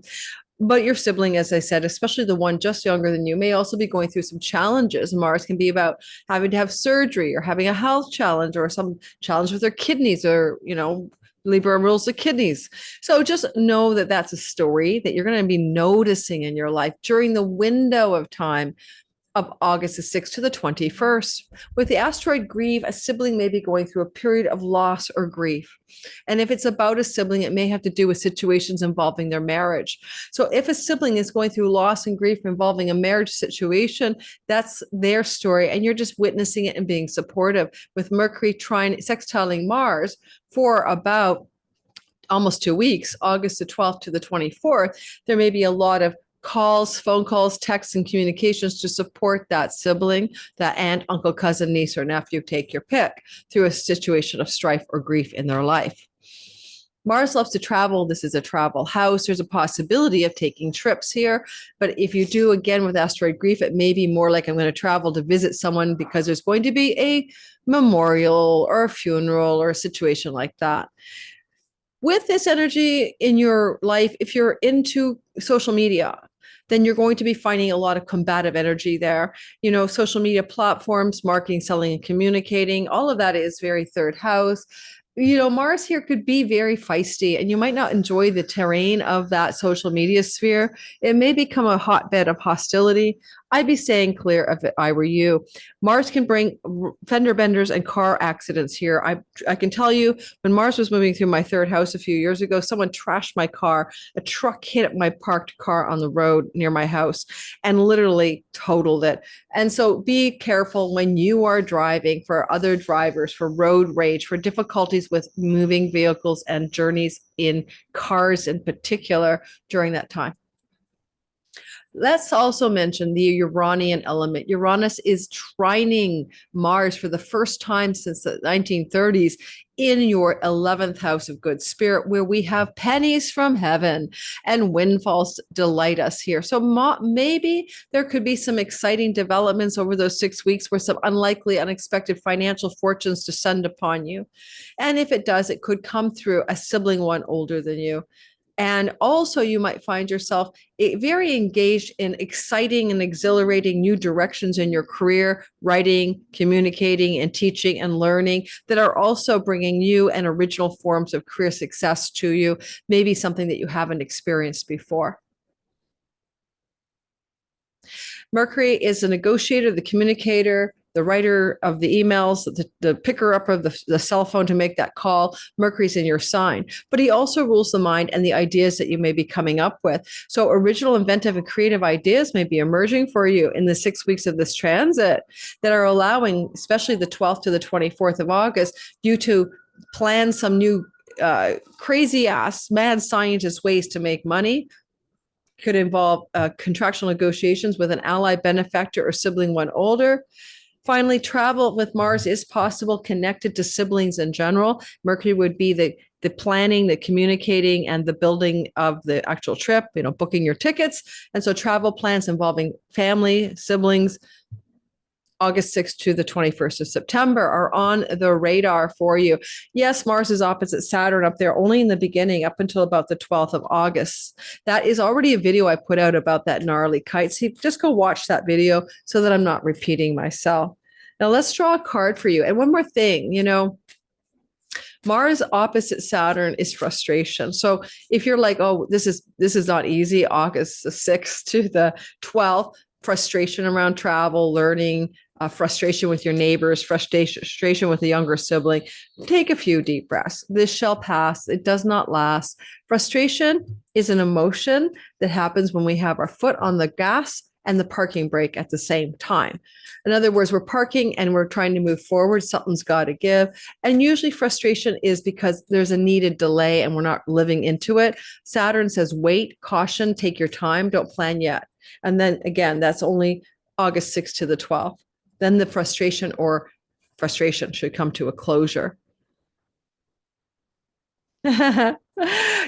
But your sibling, as I said, especially the one just younger than you, may also be going through some challenges. Mars can be about having to have surgery or having a health challenge or some challenge with their kidneys, or, Libra rules the kidneys. So just know that that's a story that you're going to be noticing in your life during the window of time of August the 6th to the 21st. With the asteroid Grieve, a sibling may be going through a period of loss or grief. And if it's about a sibling, it may have to do with situations involving their marriage. So if a sibling is going through loss and grief involving a marriage situation, that's their story. And you're just witnessing it and being supportive. With Mercury trine sextiling Mars for about almost 2 weeks, August the 12th to the 24th, there may be a lot of calls, phone calls, texts, and communications to support that sibling, that aunt, uncle, cousin, niece, or nephew, take your pick, through a situation of strife or grief in their life. Mars loves to travel. This is a travel house. There's a possibility of taking trips here. But if you do, again, with asteroid grief, it may be more like I'm going to travel to visit someone because there's going to be a memorial or a funeral or a situation like that. With this energy in your life, if you're into social media, then you're going to be finding a lot of combative energy there. Social media platforms, marketing, selling, and communicating, all of that is very third house. Mars here could be very feisty, and you might not enjoy the terrain of that social media sphere. It may become a hotbed of hostility. I'd be staying clear if I were you. Mars can bring fender benders and car accidents here. I can tell you, when Mars was moving through my third house a few years ago, someone trashed my car. A truck hit my parked car on the road near my house and literally totaled it. And so be careful when you are driving, for other drivers, for road rage, for difficulties with moving vehicles and journeys in cars in particular during that time. Let's also mention the Uranian element. Uranus is trining Mars for the first time since the 1930s in your 11th house of good spirit, where we have pennies from heaven and windfalls delight us here. So maybe there could be some exciting developments over those 6 weeks where some unlikely, unexpected financial fortunes descend upon you. And if it does, it could come through a sibling one older than you. And also you might find yourself very engaged in exciting and exhilarating new directions in your career, writing, communicating, and teaching and learning, that are also bringing new and original forms of career success to you, maybe something that you haven't experienced before. Mercury is the negotiator, the communicator, the writer of the emails, the picker up of the cell phone to make that call. Mercury's in your sign, but he also rules the mind and the ideas that you may be coming up with. So original, inventive, and creative ideas may be emerging for you in the 6 weeks of this transit that are allowing, especially the 12th to the 24th of August, you to plan some new crazy ass mad scientist ways to make money. Could involve contractual negotiations with an ally, benefactor, or sibling one older. Finally, travel with Mars is possible, connected to siblings in general. Mercury would be the planning, the communicating, and the building of the actual trip, booking your tickets. And so travel plans involving family, siblings, August 6th to the 21st of September are on the radar for you. Yes, Mars is opposite Saturn up there only in the beginning up until about the 12th of August. That is already a video I put out about that gnarly kite. So just go watch that video so that I'm not repeating myself. Now let's draw a card for you. And one more thing, Mars opposite Saturn is frustration. So if you're like, oh, this is not easy, August the 6th to the 12th, frustration around travel, learning, frustration with your neighbors, frustration with a younger sibling, take a few deep breaths. This shall pass. It does not last. Frustration is an emotion that happens when we have our foot on the gas and the parking brake at the same time. In other words, we're parking and we're trying to move forward. Something's got to give. And usually frustration is because there's a needed delay and we're not living into it. Saturn says, wait, caution, take your time, don't plan yet. And then again, that's only August 6th to the 12th. Then the frustration should come to a closure. You're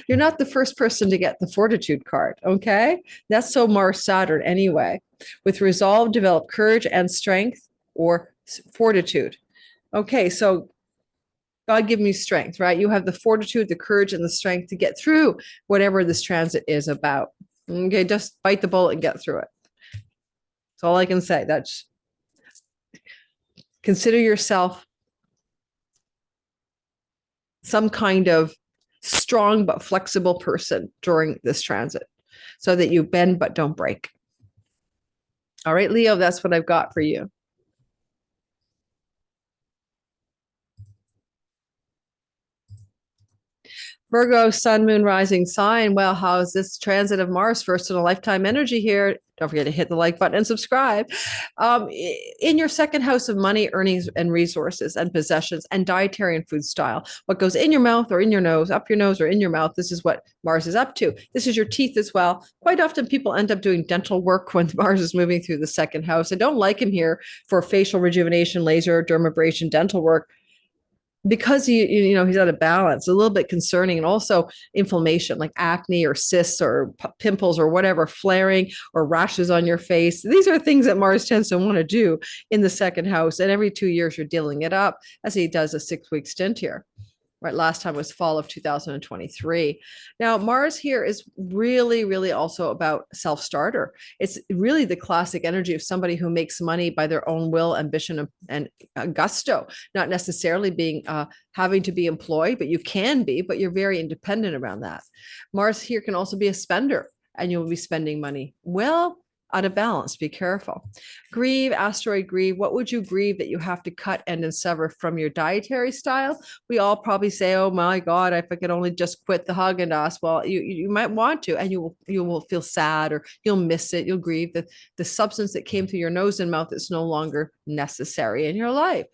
not the first person to get the fortitude card, okay? That's so Mars Saturn anyway. With resolve, develop courage and strength or fortitude. Okay, so God give me strength, right? You have the fortitude, the courage, and the strength to get through whatever this transit is about. Okay, just bite the bullet and get through it. That's all I can say. That's consider yourself some kind of strong but flexible person during this transit so that you bend but don't break. All right, Leo, that's what I've got for you. Virgo, sun, moon, rising sign. Well, how is this transit of Mars? First in a lifetime energy here. Don't forget to hit the like button and subscribe. In your second house of money, earnings, and resources and possessions and dietary and food style. What goes in your mouth or in your nose, up your nose or in your mouth, this is what Mars is up to. This is your teeth as well. Quite often people end up doing dental work when Mars is moving through the second house. I don't like him here for facial rejuvenation, laser, dermabrasion, dental work, because he's out of balance, a little bit concerning, and also inflammation like acne or cysts or pimples or whatever, flaring or rashes on your face. These are things that Mars tends to want to do in the second house. And every 2 years, you're dealing it up as he does a 6-week stint here. Right, last time was fall of 2023. Now, Mars here is really, really also about self-starter. It's really the classic energy of somebody who makes money by their own will, ambition, and gusto, not necessarily being having to be employed, but you can be, but you're very independent around that. Mars here can also be a spender, and you'll be spending money well out of balance. Be careful. Grieve, asteroid grieve. What would you grieve that you have to cut and sever from your dietary style? We all probably say, oh my God, if I could only just quit the Haagen-Dazs. Well, you might want to, and you will feel sad, or you'll miss it. You'll grieve that the substance that came through your nose and mouth is no longer necessary in your life.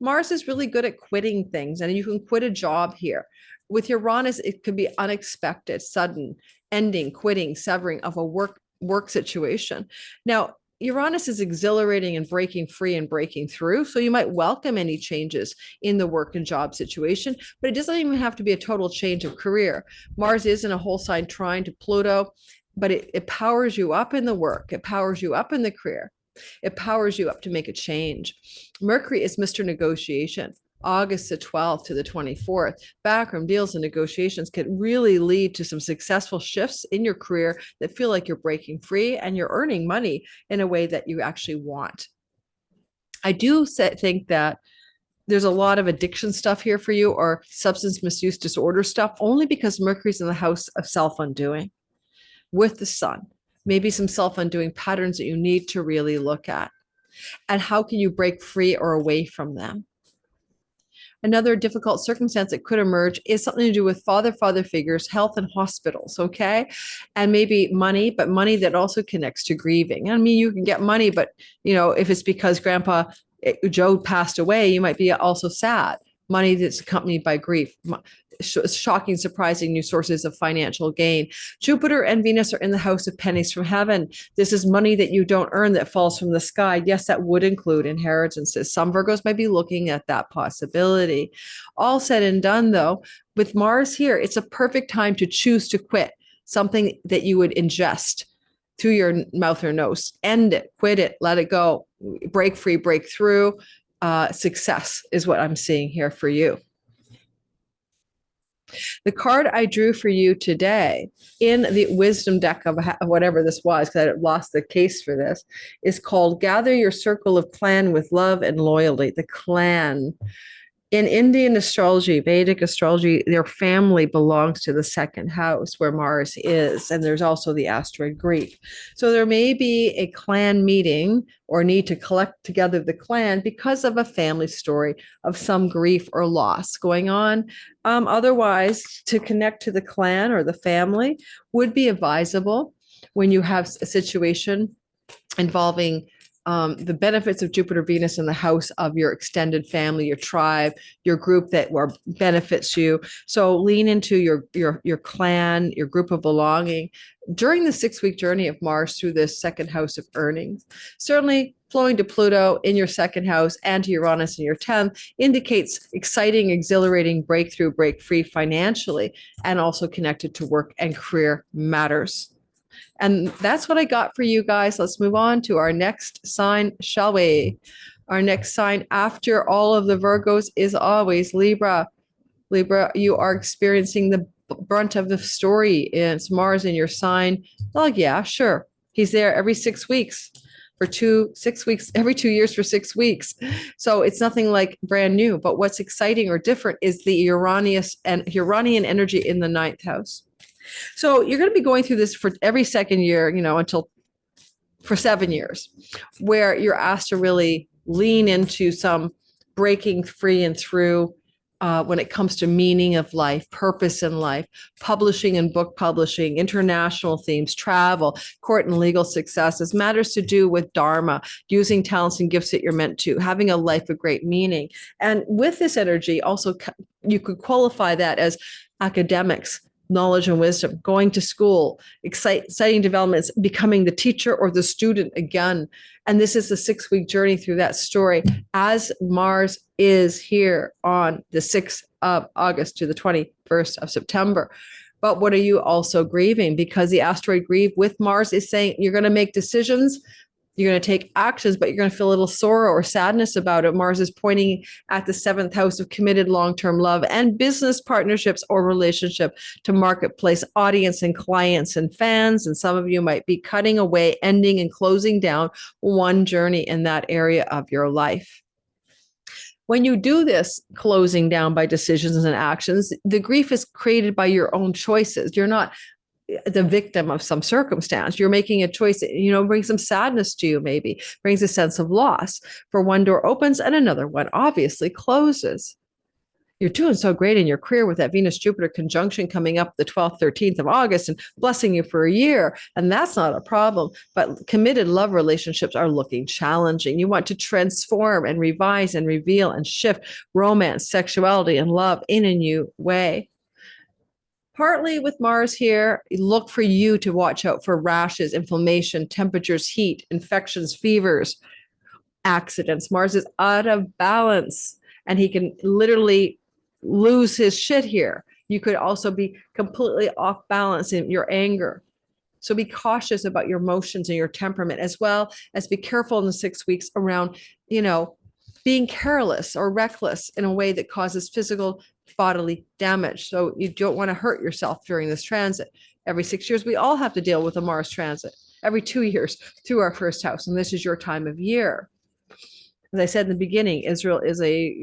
Mars is really good at quitting things, and you can quit a job here. With Uranus, it could be unexpected, sudden, ending, quitting, severing of a work situation. Now, Uranus is exhilarating and breaking free and breaking through. So you might welcome any changes in the work and job situation, but it doesn't even have to be a total change of career. Mars is in a whole sign trine to Pluto, but it powers you up in the work. It powers you up in the career. It powers you up to make a change. Mercury is Mr. Negotiation. August the 12th to the 24th, backroom deals and negotiations can really lead to some successful shifts in your career that feel like you're breaking free and you're earning money in a way that you actually want. I do think that there's a lot of addiction stuff here for you, or substance misuse disorder stuff, only because Mercury's in the house of self-undoing with the sun. Maybe some self-undoing patterns that you need to really look at. And how can you break free or away from them? Another difficult circumstance that could emerge is something to do with father figures, health, and hospitals, okay? And maybe money, but money that also connects to grieving. I mean, you can get money, but, if it's because Grandpa Joe passed away, you might be also sad. money that's accompanied by grief, shocking, surprising new sources of financial gain. Jupiter and Venus are in the house of pennies from heaven. This is money that you don't earn that falls from the sky. Yes, that would include inheritances. Some Virgos might be looking at that possibility. All said and done, though, with Mars here, it's a perfect time to choose to quit something that you would ingest through your mouth or nose. End it, quit it, let it go, break free, break through. Success is what I'm seeing here for you. The card I drew for you today in the wisdom deck of whatever this was, because I lost the case for this, is called Gather Your Circle of Clan with Love and Loyalty. The clan. In Indian astrology, Vedic astrology, their family belongs to the second house where Mars is. And there's also the asteroid Grieve. So there may be a clan meeting or need to collect together the clan because of a family story of some grief or loss going on. Otherwise, to connect to the clan or the family would be advisable when you have a situation involving the benefits of Jupiter, Venus in the house of your extended family, your tribe, your group that benefits you. So lean into your clan, your group of belonging during the 6-week journey of Mars through this second house of earnings. Certainly flowing to Pluto in your second house and to Uranus in your 10th indicates exciting, exhilarating breakthrough, break free financially, and also connected to work and career matters. And that's what I got for you guys. Let's move on to our next sign, shall we? Our next sign after all of the Virgos is always Libra. Libra, you are experiencing the brunt of the story. It's Mars in your sign. Well, yeah, sure. He's there every 6 weeks for 6 weeks, every 2 years for 6 weeks. So it's nothing like brand new. But what's exciting or different is the Uranian energy in the 9th house. So you're going to be going through this for every second year, until for 7 years, where you're asked to really lean into some breaking free and through when it comes to meaning of life, purpose in life, publishing and book publishing, international themes, travel, court and legal successes, matters to do with Dharma, using talents and gifts that you're meant to, having a life of great meaning. And with this energy, also, you could qualify that as academics, knowledge and wisdom, going to school, exciting developments, becoming the teacher or the student again. And this is a 6-week journey through that story as Mars is here on the 6th of August to the 21st of September. But what are you also grieving? Because the asteroid Grieve with Mars is saying you're going to make decisions, you're going to take actions, but you're going to feel a little sorrow or sadness about it. Mars is pointing at the 7th house of committed long-term love and business partnerships or relationship to marketplace audience and clients and fans. And some of you might be cutting away, ending and closing down one journey in that area of your life. When you do this closing down by decisions and actions, the grief is created by your own choices. You're not the victim of some circumstance. You're making a choice that, brings some sadness to you, maybe brings a sense of loss. For one door opens and another one obviously closes. You're doing so great in your career with that Venus-Jupiter conjunction coming up the 12th, 13th of August and blessing you for a year. And that's not a problem. But committed love relationships are looking challenging. You want to transform and revise and reveal and shift romance, sexuality, and love in a new way. Partly with Mars here, look for you to watch out for rashes, inflammation, temperatures, heat, infections, fevers, accidents. Mars is out of balance and he can literally lose his shit here. You could also be completely off balance in your anger. So be cautious about your emotions and your temperament, as well as be careful in the 6 weeks around, being careless or reckless in a way that causes physical bodily damage. So you don't want to hurt yourself during this transit. Every 6 years, we all have to deal with a Mars transit. Every 2 years through our first house. And this is your time of year. As I said in the beginning, Israel is a,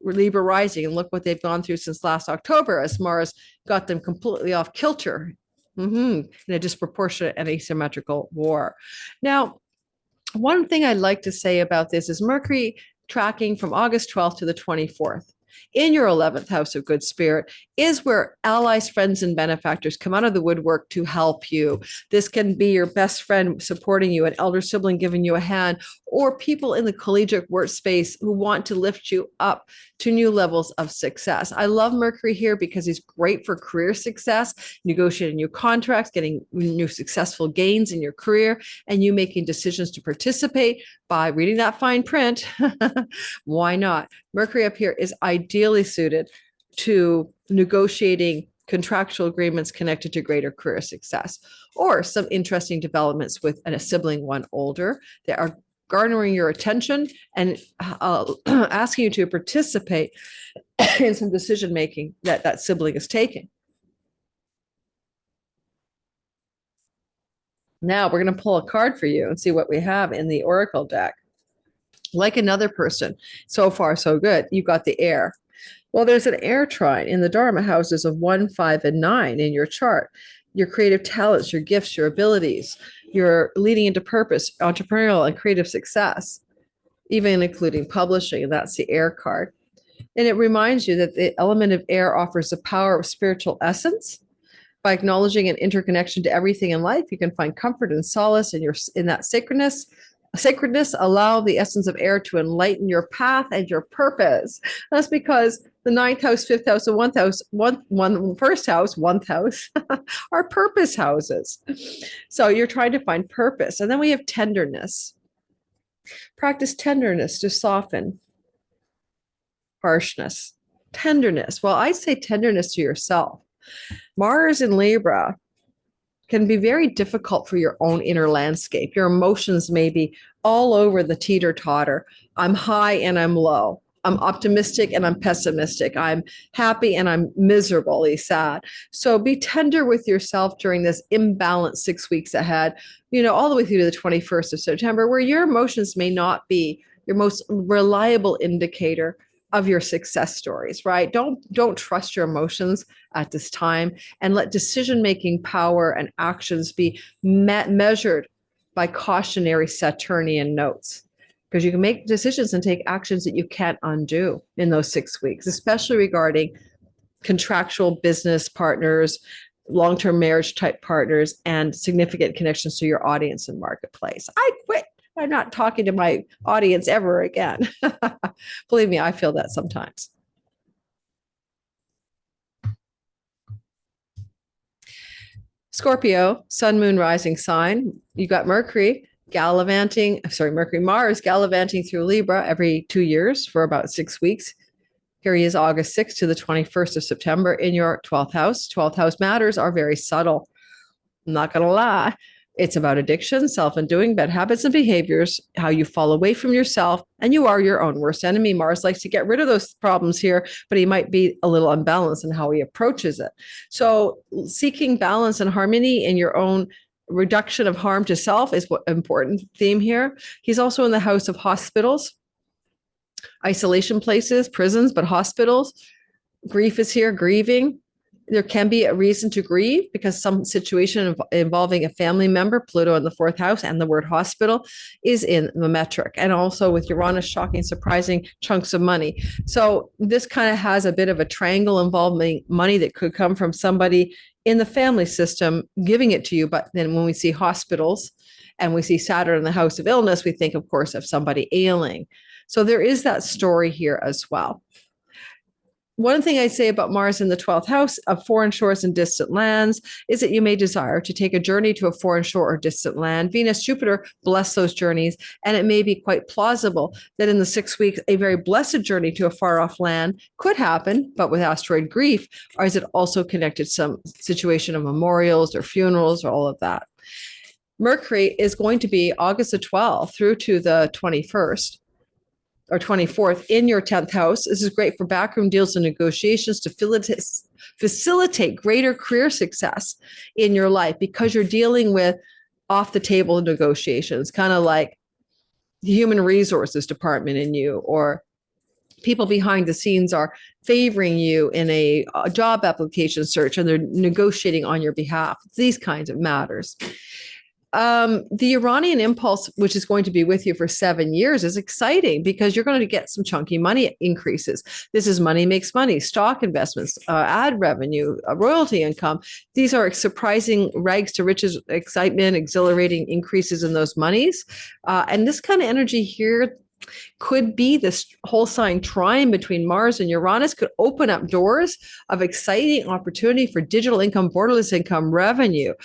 Libra rising, and look what they've gone through since last October as Mars got them completely off kilter in a disproportionate and asymmetrical war. Now, one thing I'd like to say about this is Mercury tracking from August 12th to the 24th. in your 11th house of good spirit is where allies, friends, and benefactors come out of the woodwork to help you. This can be your best friend supporting you, an elder sibling giving you a hand, or people in the collegiate workspace who want to lift you up to new levels of success. I love Mercury here because he's great for career success, negotiating new contracts, getting new successful gains in your career, and you making decisions to participate by reading that fine print. Why not? Mercury up here is ideally suited to negotiating contractual agreements connected to greater career success, or some interesting developments with a sibling one older that are garnering your attention and asking you to participate in some decision making that that sibling is taking. Now we're going to pull a card for you and see what we have in the Oracle deck. Like another person, so far so good. You got the air. Well, there's an air trine in the Dharma houses of 1, 5, and 9 in your chart. Your creative talents, your gifts, your abilities, your leading into purpose, entrepreneurial and creative success, even including publishing. And that's the air card. And it reminds you that the element of air offers the power of spiritual essence. By acknowledging an interconnection to everything in life, you can find comfort and solace in that sacredness. Allow the essence of air to enlighten your path and your purpose. That's because the 9th house, 5th house, and first house are purpose houses. So you're trying to find purpose. And then we have tenderness. Practice tenderness to soften harshness. Tenderness. Well, I say tenderness to yourself. Mars in Libra can be very difficult for your own inner landscape. Your emotions may be all over the teeter-totter. I'm high and I'm low. I'm optimistic and I'm pessimistic. I'm happy and I'm miserably sad. So be tender with yourself during this imbalanced 6 weeks ahead, all the way through to the 21st of September, where your emotions may not be your most reliable indicator of your success stories, right? Don't trust your emotions at this time, and let decision-making power and actions be measured by cautionary Saturnian notes, because you can make decisions and take actions that you can't undo in those 6 weeks, especially regarding contractual business partners, long-term marriage type partners, and significant connections to your audience and marketplace. I quit. I'm not talking to my audience ever again. Believe me, I feel that sometimes. Scorpio, sun, moon, rising sign. You got Mars gallivanting through Libra every 2 years for about 6 weeks. Here he is August 6th to the 21st of September in your 12th house. 12th house matters are very subtle. I'm not going to lie. It's about addiction, self-undoing, bad habits and behaviors, how you fall away from yourself, and you are your own worst enemy. Mars likes to get rid of those problems here, but he might be a little unbalanced in how he approaches it. So seeking balance and harmony in your own reduction of harm to self is what important theme here. He's also in the house of hospitals, isolation places, prisons, but hospitals. Grief is here, grieving. There can be a reason to grieve because some situation involving a family member, Pluto in the 4th house, and the word hospital is in the metric. And also with Uranus shocking, surprising chunks of money. So this kind of has a bit of a triangle involving money that could come from somebody in the family system giving it to you. But then when we see hospitals and we see Saturn in the house of illness, we think, of course, of somebody ailing. So there is that story here as well. One thing I say about Mars in the 12th house of foreign shores and distant lands is that you may desire to take a journey to a foreign shore or distant land. Venus, Jupiter bless those journeys, and it may be quite plausible that in the 6 weeks, a very blessed journey to a far off land could happen, but with asteroid Grieve, or is it also connected to some situation of memorials or funerals or all of that? Mercury is going to be August the 12th through to the 21st. Or 24th in your 10th house. This is great for backroom deals and negotiations to facilitate greater career success in your life because you're dealing with off the table negotiations, kind of like the human resources department in you, or people behind the scenes are favoring you in a job application search and they're negotiating on your behalf. These kinds of matters. The Iranian impulse, which is going to be with you for 7 years, is exciting because you're going to get some chunky money increases. This is money makes money, stock investments, ad revenue, royalty income. These are surprising rags to riches, excitement, exhilarating increases in those monies. And this kind of energy here could be this whole sign trine between Mars and Uranus could open up doors of exciting opportunity for digital income, borderless income, revenue,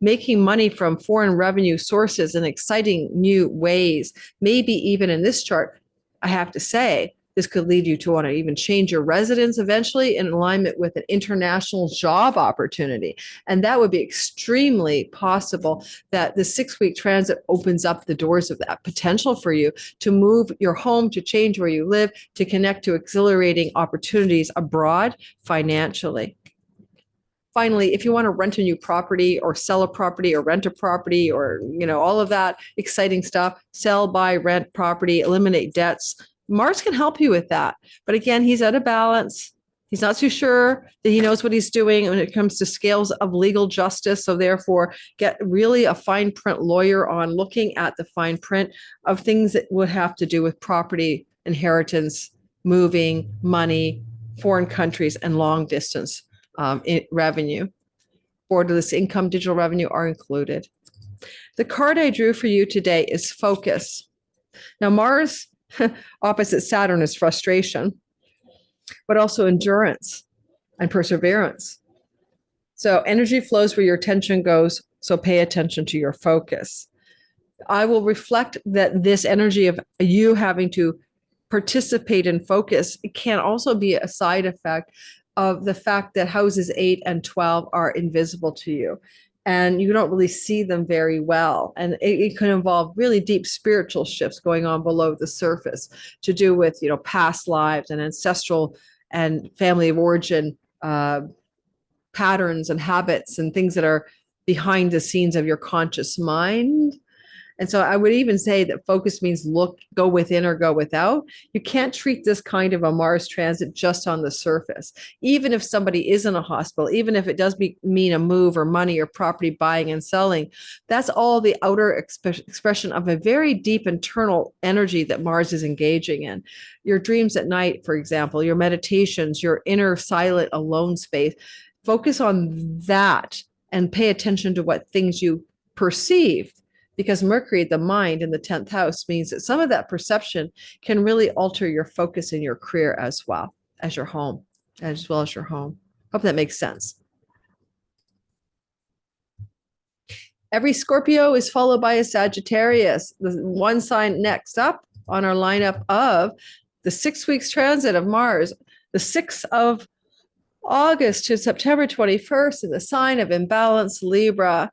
making money from foreign revenue sources in exciting new ways. Maybe even in this chart, I have to say, this could lead you to want to even change your residence eventually in alignment with an international job opportunity. And that would be extremely possible that the 6-week transit opens up the doors of that potential for you to move your home, to change where you live, to connect to exhilarating opportunities abroad financially. Finally, if you want to rent a new property or sell a property or rent a property or, all of that exciting stuff, sell, buy, rent property, eliminate debts, Mars can help you with that. But again, he's out of balance. He's not too sure that he knows what he's doing when it comes to scales of legal justice. So therefore, get really a fine print lawyer on looking at the fine print of things that would have to do with property, inheritance, moving, money, foreign countries, and long distance revenue. Borderless income, digital revenue are included. The card I drew for you today is focus. Now, Mars opposite Saturn is frustration, but also endurance and perseverance. So energy flows where your attention goes, so pay attention to your focus. I will reflect that this energy of you having to participate in focus, it can also be a side effect of the fact that houses 8 and 12 are invisible to you. And you don't really see them very well. And it can involve really deep spiritual shifts going on below the surface to do with, past lives and ancestral and family of origin patterns and habits and things that are behind the scenes of your conscious mind. And so I would even say that focus means go within or go without. You can't treat this kind of a Mars transit just on the surface. Even if somebody is in a hospital, even if it does mean a move or money or property buying and selling, that's all the outer expression of a very deep internal energy that Mars is engaging in. Your dreams at night, for example, your meditations, your inner silent alone space, focus on that and pay attention to what things you perceive. Because Mercury, the mind in the 10th house, means that some of that perception can really alter your focus in your career as well as your home. Hope that makes sense. Every Scorpio is followed by a Sagittarius. The one sign next up on our lineup of the 6 weeks transit of Mars, the 6th of August to September 21st, in the sign of imbalance, Libra.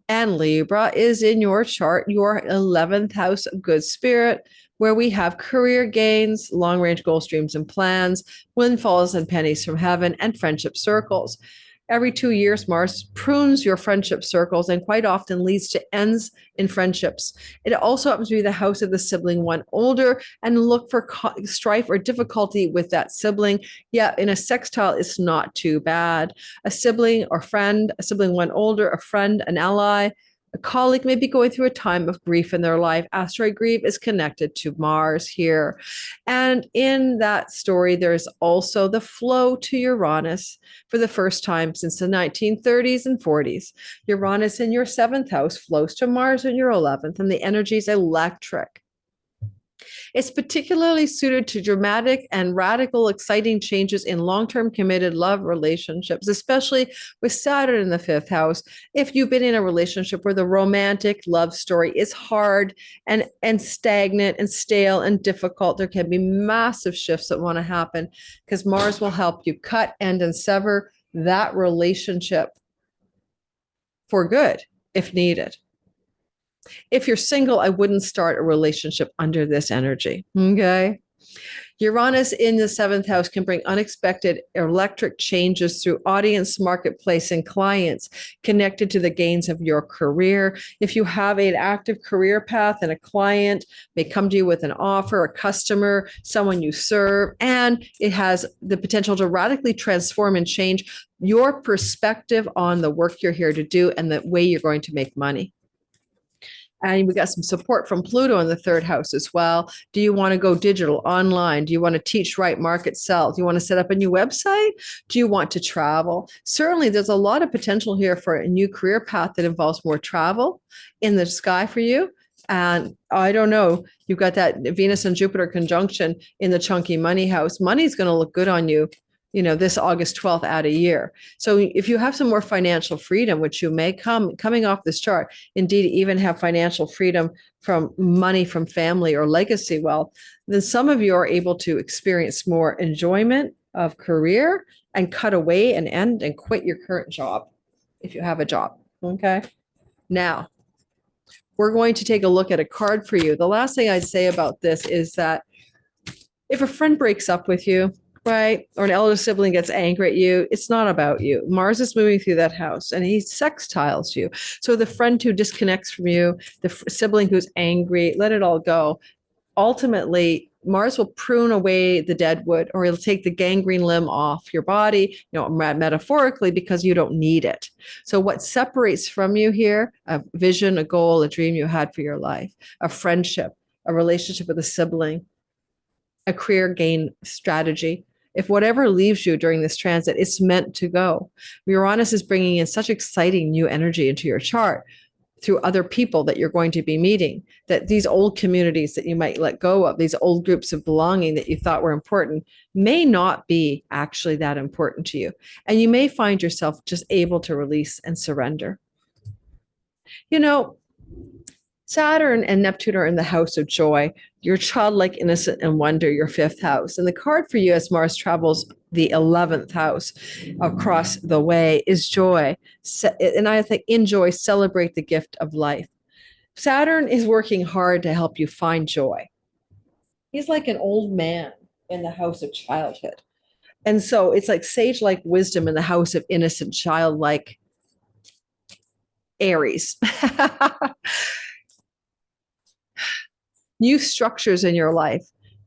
And Libra is in your chart, your 11th house of good spirit, where we have career gains, long-range goals, dreams, and plans, windfalls and pennies from heaven, and friendship circles. Every 2 years, Mars prunes your friendship circles and quite often leads to ends in friendships. It also happens to be the house of the sibling one older and look for strife or difficulty with that sibling. Yeah, in a sextile, it's not too bad. A sibling or friend, a sibling one older, a friend, an ally, a colleague may be going through a time of grief in their life. Asteroid Grieve is connected to Mars here. And in that story, there's also the flow to Uranus for the first time since the 1930s and 40s. Uranus in your 7th house flows to Mars in your 11th, and the energy is electric. It's particularly suited to dramatic and radical, exciting changes in long-term committed love relationships, especially with Saturn in the 5th house. If you've been in a relationship where the romantic love story is hard and stagnant and stale and difficult, there can be massive shifts that want to happen because Mars will help you cut, end, and sever that relationship for good if needed. If you're single, I wouldn't start a relationship under this energy, okay? Uranus in the seventh house can bring unexpected electric changes through audience, marketplace, and clients connected to the gains of your career. If you have an active career path and a client may come to you with an offer, a customer, someone you serve, and it has the potential to radically transform and change your perspective on the work you're here to do and the way you're going to make money. And we got some support from Pluto in the third house as well. Do you want to go digital, online? Do you want to teach, write, market, sell? Do you want to set up a new website? Do you want to travel? Certainly, there's a lot of potential here for a new career path that involves more travel in the sky for you. And I don't know, you've got that Venus and Jupiter conjunction in the chunky money house. Money's going to look good on you, this August 12th out of year. So if you have some more financial freedom, which you may coming off this chart, indeed even have financial freedom from money from family or legacy wealth, then some of you are able to experience more enjoyment of career and cut away and end and quit your current job if you have a job. Okay. Now, we're going to take a look at a card for you. The last thing I'd say about this is that if a friend breaks up with you, right, or an elder sibling gets angry at you, it's not about you. Mars is moving through that house and he sextiles you. So the friend who disconnects from you, the sibling who's angry, let it all go. Ultimately, Mars will prune away the dead wood, or he'll take the gangrene limb off your body, metaphorically, because you don't need it. So what separates from you here, a vision, a goal, a dream you had for your life, a friendship, a relationship with a sibling, a career gain strategy. If whatever leaves you during this transit, it's meant to go. Uranus is bringing in such exciting new energy into your chart through other people that you're going to be meeting, that these old communities that you might let go of, these old groups of belonging that you thought were important, may not be actually that important to you. And you may find yourself just able to release and surrender. Saturn and Neptune are in the house of joy. You're childlike, innocent, and wonder, your fifth house. And the card for you as Mars travels the 11th house across the way is joy. And I think in joy, celebrate the gift of life. Saturn is working hard to help you find joy. He's like an old man in the house of childhood. And so it's like sage-like wisdom in the house of innocent, childlike Aries. New structures in your life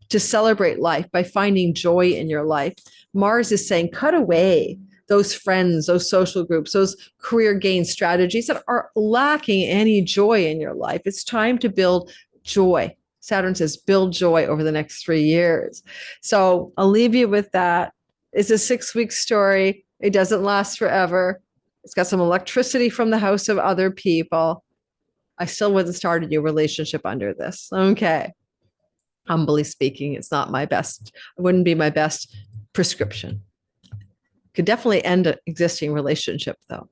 to celebrate life by finding joy in your life. Mars is saying, cut away those friends, those social groups, those career gain strategies that are lacking any joy in your life. It's time to build joy. Saturn says, build joy over the next 3 years. So I'll leave you with that. It's a 6-week story. It doesn't last forever. It's got some electricity from the house of other people. I still wouldn't start a new relationship under this. Okay. Humbly speaking, it's not my best. It wouldn't be my best prescription. Could definitely end an existing relationship, though.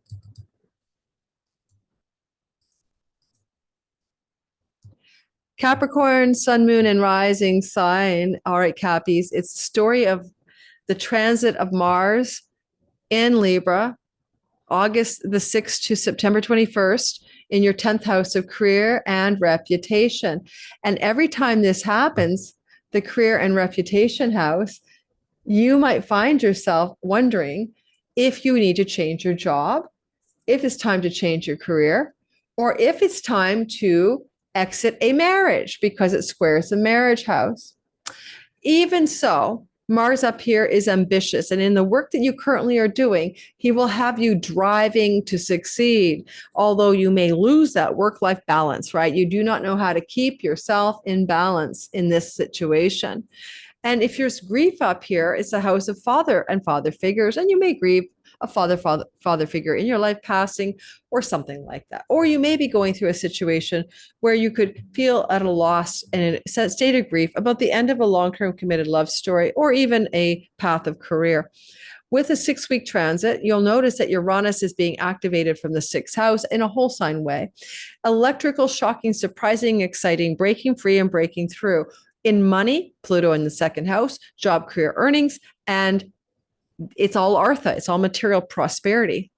Capricorn, sun, moon, and rising sign. All right, Cappies. It's the story of the transit of Mars in Libra, August the 6th to September 21st. In your 10th house of career and reputation. And every time this happens, the career and reputation house, you might find yourself wondering if you need to change your job, if it's time to change your career, or if it's time to exit a marriage because it squares the marriage house. Even so, Mars up here is ambitious, and in the work that you currently are doing, he will have you driving to succeed, although you may lose that work-life balance, right? You do not know how to keep yourself in balance in this situation. And if there's grief up here, it's a house of father and father figures, and you may grieve a father figure in your life passing or something like that. Or you may be going through a situation where you could feel at a loss and in a state of grief about the end of a long-term committed love story or even a path of career. With a 6-week transit, you'll notice that Uranus is being activated from the 6th house in a whole sign way. Electrical, shocking, surprising, exciting, breaking free and breaking through. In money, Pluto in the 2nd house, job, career, earnings, and it's all Artha. It's all material prosperity.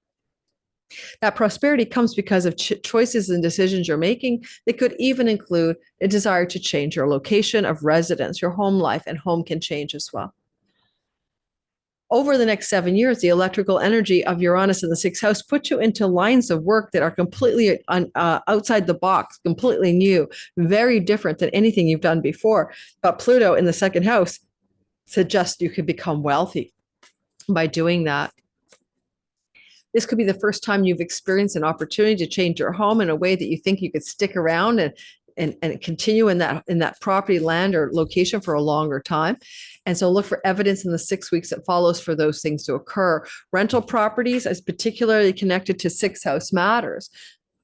That prosperity comes because of choices and decisions you're making. They could even include a desire to change your location of residence, your home life, and home can change as well. Over the next 7 years, the electrical energy of Uranus in the sixth house puts you into lines of work that are completely outside the box, completely new, very different than anything you've done before. But Pluto in the second house suggests you could become wealthy by doing that. This could be the first time you've experienced an opportunity to change your home in a way that you think you could stick around and continue in that property, land, or location for a longer time. And so look for evidence in the 6 weeks that follows for those things to occur. Rental properties, as particularly connected to sixth house matters.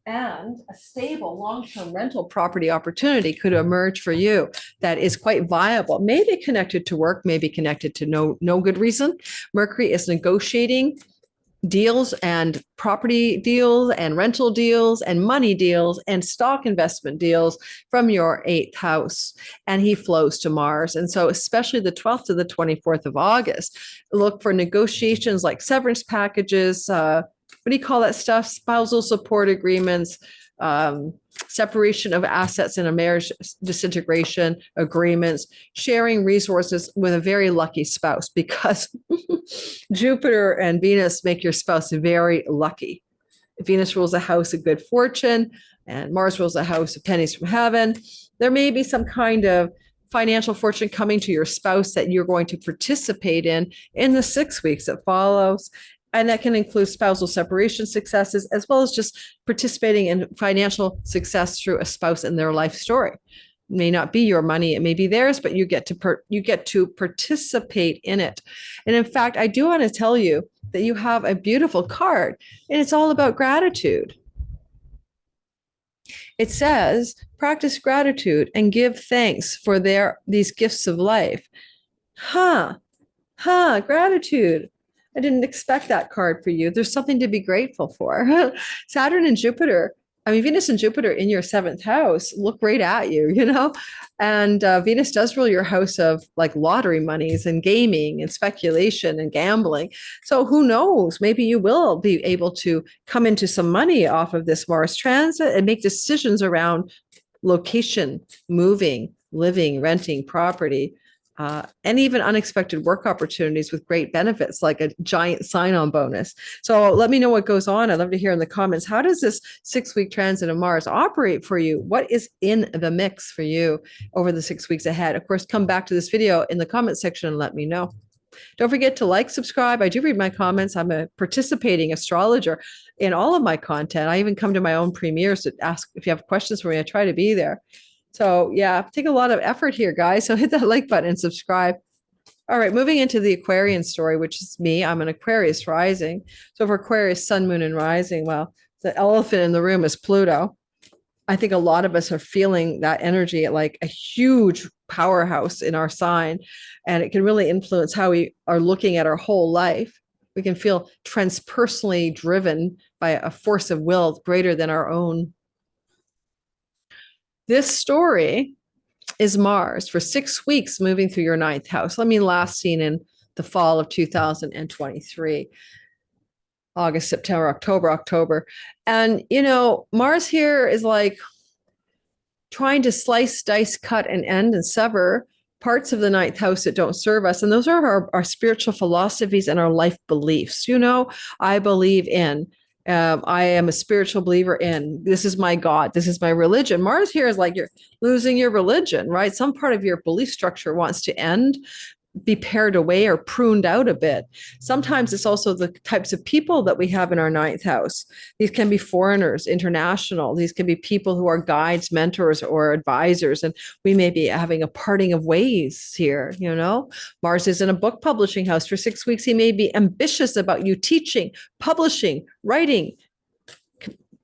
And a stable long-term rental property opportunity could emerge for you that is quite viable, maybe connected to work, maybe connected to no good reason. Mercury is negotiating deals and property deals and rental deals and money deals and stock investment deals from your 8th house, and he flows to Mars. And so especially the 12th to the 24th of August, look for negotiations like severance packages, what do you call that stuff? Spousal support agreements, separation of assets in a marriage disintegration agreements, sharing resources with a very lucky spouse, because Jupiter and Venus make your spouse very lucky. Venus rules a house of good fortune and Mars rules a house of pennies from heaven. There may be some kind of financial fortune coming to your spouse that you're going to participate in the 6 weeks that follows. And that can include spousal separation successes, as well as just participating in financial success through a spouse in their life story. It may not be your money, it may be theirs, but you get to participate in it. And in fact, I do want to tell you that you have a beautiful card, and it's all about gratitude. It says, practice gratitude and give thanks for these gifts of life. Gratitude. I didn't expect that card for you. There's something to be grateful for. Saturn and Jupiter, Venus and Jupiter in your 7th house look right at you, and Venus does rule your house of like lottery monies and gaming and speculation and gambling. So who knows, maybe you will be able to come into some money off of this Mars transit and make decisions around location, moving, living, renting property. And even unexpected work opportunities with great benefits, like a giant sign-on bonus. So let me know what goes on. I'd love to hear in the comments, how does this 6-week transit of Mars operate for you? What is in the mix for you over the 6 weeks ahead? Of course, come back to this video in the comment section and let me know. Don't forget to like, subscribe. I do read my comments. I'm a participating astrologer in all of my content. I even come to my own premieres to ask if you have questions for me. I try to be there. So yeah, take a lot of effort here, guys. So hit that like button and subscribe. All right, moving into the Aquarian story, which is me. I'm an Aquarius rising. So for Aquarius, sun, moon, and rising, well, the elephant in the room is Pluto. I think a lot of us are feeling that energy at like a huge powerhouse in our sign, and it can really influence how we are looking at our whole life. We can feel transpersonally driven by a force of will greater than our own. This story is Mars for 6 weeks moving through your 9th house. Last seen in the fall of 2023. August, September, October. And, Mars here is like trying to slice, dice, cut, and end and sever parts of the 9th house that don't serve us. And those are our spiritual philosophies and our life beliefs. I believe in. I am a spiritual believer in, this is my God, this is my religion. Mars here is like you're losing your religion, right? Some part of your belief structure wants to end, be pared away or pruned out a bit. Sometimes it's also the types of people that we have in our 9th house. These can be foreigners, international. These can be people who are guides, mentors, or advisors. And we may be having a parting of ways here, Mars is in a book publishing house for 6 weeks. He may be ambitious about you teaching, publishing, writing.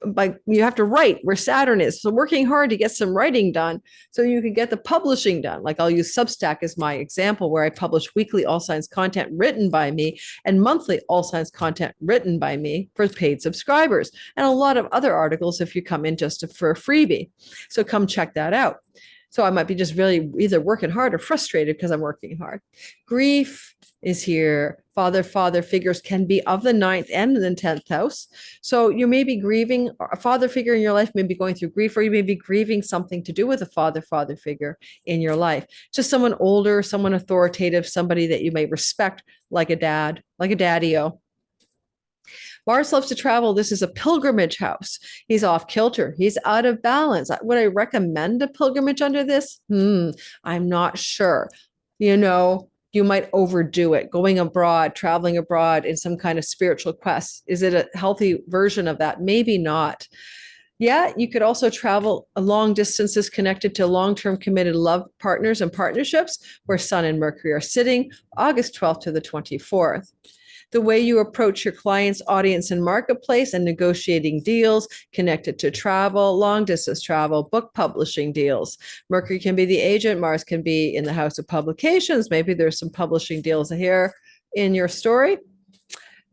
Like you have to write where Saturn is. So working hard to get some writing done so you can get the publishing done. Like I'll use Substack as my example, where I publish weekly All Signs content written by me and monthly All Signs content written by me for paid subscribers, and a lot of other articles if you come in just for a freebie. So come check that out. So I might be just really either working hard or frustrated because I'm working hard. Grief, is here. Father figures can be of the 9th and the 10th house. So you may be grieving a father figure in your life, may be going through grief, or you may be grieving something to do with a father figure in your life. Just someone older, someone authoritative, somebody that you may respect, like a dad, like a daddy-o. Mars loves to travel. This is a pilgrimage house. He's off kilter. He's out of balance. Would I recommend a pilgrimage under this? I'm not sure. You might overdo it, going abroad, traveling abroad in some kind of spiritual quest. Is it a healthy version of that? Maybe not. Yeah, you could also travel long distances connected to long-term committed love partners and partnerships where Sun and Mercury are sitting August 12th to the 24th. The way you approach your clients, audience, and marketplace and negotiating deals connected to travel, long distance travel, book publishing deals. Mercury can be the agent. Mars can be in the house of publications. Maybe there's some publishing deals here in your story.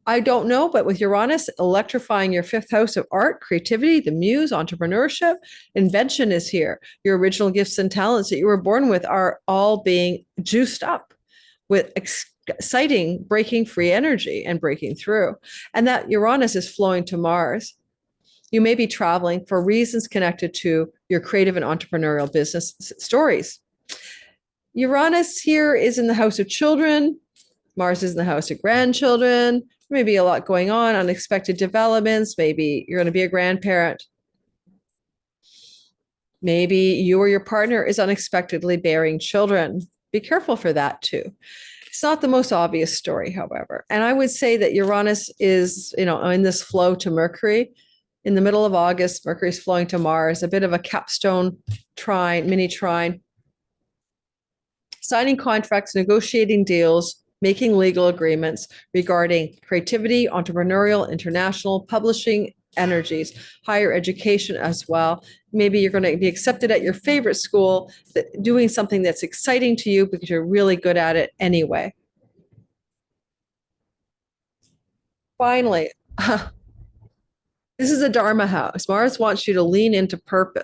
I don't know, but with Uranus electrifying your 5th house of art, creativity, the muse, entrepreneurship, invention is here. Your original gifts and talents that you were born with are all being juiced up with exciting breaking free energy and breaking through. And that Uranus is flowing to Mars. You may be traveling for reasons connected to your creative and entrepreneurial business stories. Uranus here is in the house of children. Mars is in the house of grandchildren. Maybe a lot going on, unexpected developments. Maybe you're going to be a grandparent. Maybe you or your partner is unexpectedly bearing children. Be careful for that too. It's not the most obvious story, however. And I would say that Uranus is, in this flow to Mercury. In the middle of August, Mercury is flowing to Mars, a bit of a capstone trine, mini trine. Signing contracts, negotiating deals, making legal agreements regarding creativity, entrepreneurial, international, publishing energies, higher education as well. Maybe you're going to be accepted at your favorite school, doing something that's exciting to you because you're really good at it anyway. Finally, this is a Dharma house. Mars wants you to lean into purpose.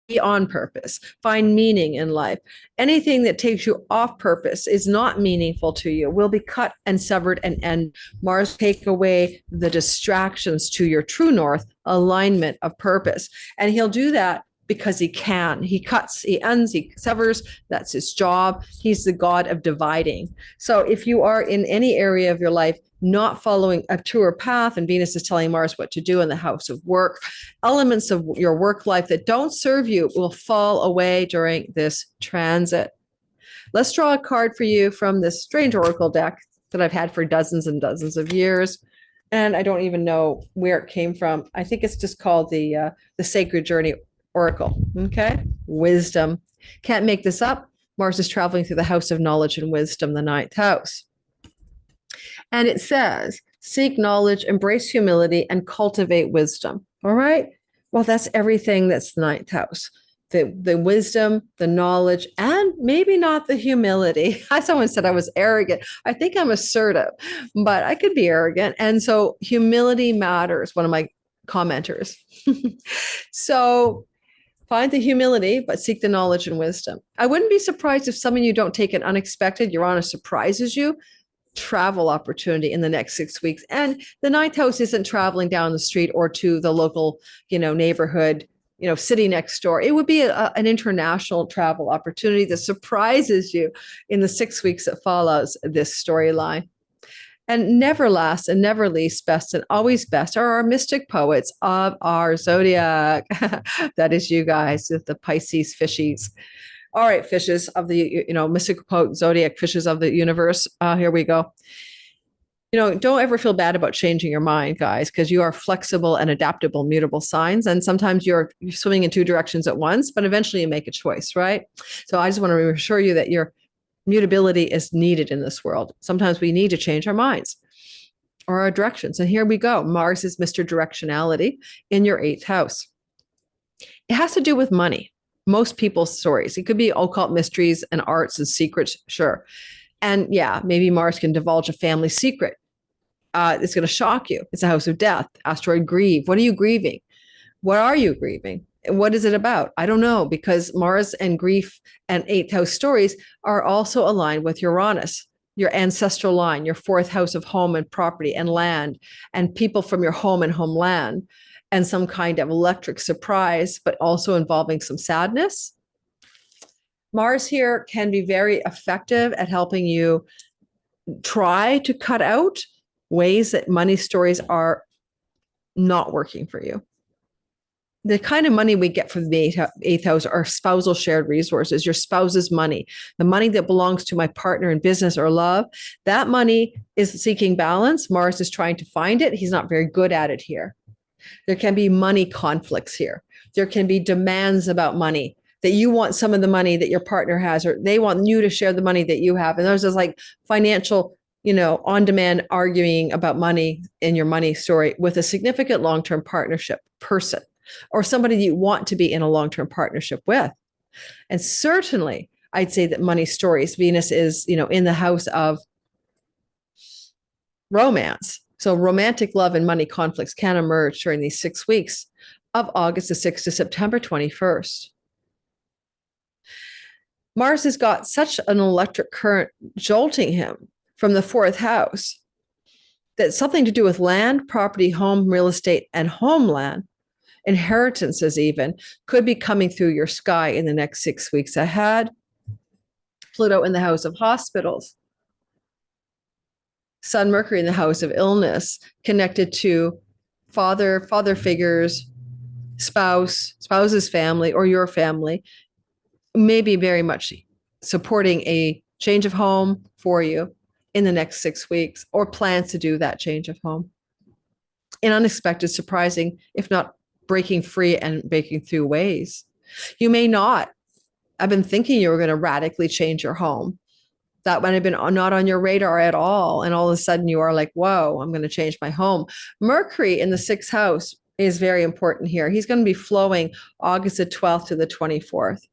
Be on purpose, find meaning in life. Anything that takes you off purpose is not meaningful to you, will be cut and severed and end. Mars take away the distractions to your true north, alignment of purpose. And he'll do that because he can. He cuts, he ends, he severs. That's his job. He's the god of dividing. So if you are in any area of your life not following a truer path, and Venus is telling Mars what to do in the house of work, elements of your work life that don't serve you will fall away during this transit. Let's draw a card for you from this strange oracle deck that I've had for dozens and dozens of years. And I don't even know where it came from. I think it's just called the Sacred Journey Oracle. Okay. Wisdom. Can't make this up. Mars is traveling through the house of knowledge and wisdom, the 9th house. And it says, seek knowledge, embrace humility, and cultivate wisdom. All right. Well, that's everything that's the 9th house. The wisdom, the knowledge, and maybe not the humility. Someone said I was arrogant. I think I'm assertive, but I could be arrogant. And so humility matters, one of my commenters. So find the humility, but seek the knowledge and wisdom. I wouldn't be surprised if some of you don't take an unexpected, Uranus surprises you, travel opportunity in the next 6 weeks. And the 9th house isn't traveling down the street or to the local, neighborhood, city next door. It would be an international travel opportunity that surprises you in the 6 weeks that follows this storyline. And never last and never least, best and always best are our mystic poets of our zodiac. That is you guys, the Pisces fishies. All right, fishes of the, mystic poet zodiac, fishes of the universe. Here we go. Don't ever feel bad about changing your mind, guys, because you are flexible and adaptable, mutable signs. And sometimes you're swimming in 2 directions at once, but eventually you make a choice, right? So I just want to reassure you that your mutability is needed in this world. Sometimes we need to change our minds or our directions. And here we go. Mars is Mr. Directionality in your 8th house. It has to do with money. Most people's stories. It could be occult mysteries and arts and secrets, sure. And yeah, maybe Mars can divulge a family secret. It's going to shock you. It's a house of death. Asteroid Grieve. What are you grieving? What are you grieving? And what is it about? I don't know, because Mars and grief and 8th house stories are also aligned with Uranus. your ancestral line, your fourth house of home and property and land, and people from your home and homeland, and some kind of electric surprise, but also involving some sadness. Mars here can be very effective at helping you try to cut out ways that money stories are not working for you. The kind of money we get from the eighth house are spousal shared resources, your spouse's money, the money that belongs to my partner in business or love. That money is seeking balance. Mars is trying to find it. He's not very good at it here. There can be money conflicts here. There can be demands about money, that you want some of the money that your partner has, or they want you to share the money that you have. And there's this like financial, on-demand arguing about money in your money story with a significant long-term partnership person or somebody you want to be in a long-term partnership with. And certainly I'd say that money stories, Venus is, in the house of romance. So romantic love and money conflicts can emerge during these 6 weeks of August the 6th to September 21st. Mars has got such an electric current jolting him from the fourth house that something to do with land, property, home, real estate, and homeland, inheritances even, could be coming through your sky in the next 6 weeks ahead. Pluto in the house of hospitals. Sun, Mercury in the house of illness, connected to father figures, spouse's family, or your family, maybe very much supporting a change of home for you in the next 6 weeks, or plans to do that change of home in unexpected, surprising, if not breaking free and breaking through ways. You may not have been thinking you were going to radically change your home. That might have been not on your radar at all. And all of a sudden you are like, whoa, I'm going to change my home. Mercury in the sixth house is very important here. He's going to be flowing August the 12th to the 24th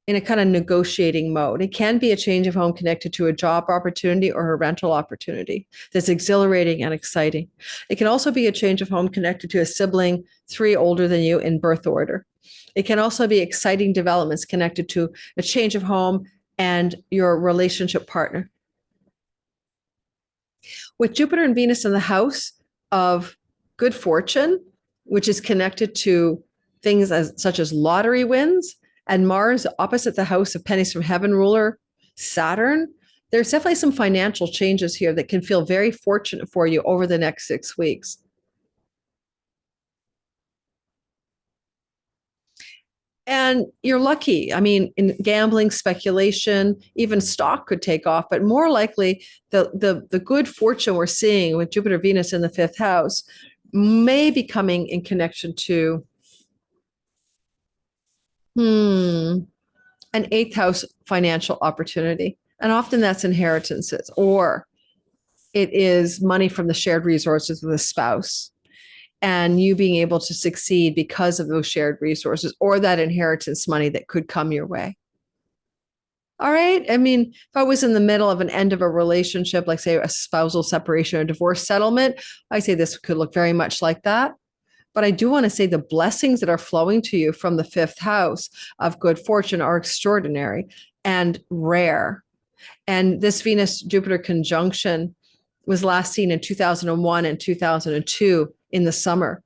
in a kind of negotiating mode. It can be a change of home connected to a job opportunity or a rental opportunity that's exhilarating and exciting. It can also be a change of home connected to a sibling 3 older than you in birth order. It can also be exciting developments connected to a change of home and your relationship partner. With Jupiter and Venus in the house of good fortune, which is connected to things such as lottery wins, and Mars opposite the house of pennies from heaven ruler Saturn, there's definitely some financial changes here that can feel very fortunate for you over the next 6 weeks. And you're lucky. I mean, in gambling, speculation, even stock could take off, but more likely the good fortune we're seeing with Jupiter, Venus in the fifth house may be coming in connection to an eighth house financial opportunity. And often that's inheritances, or it is money from the shared resources with a spouse, and you being able to succeed because of those shared resources or that inheritance money that could come your way. All right. I mean, if I was in the middle of an end of a relationship, like say a spousal separation or divorce settlement, I say this could look very much like that. But I do want to say the blessings that are flowing to you from the fifth house of good fortune are extraordinary and rare. And this Venus-Jupiter conjunction was last seen in 2001 and 2002 in the summer.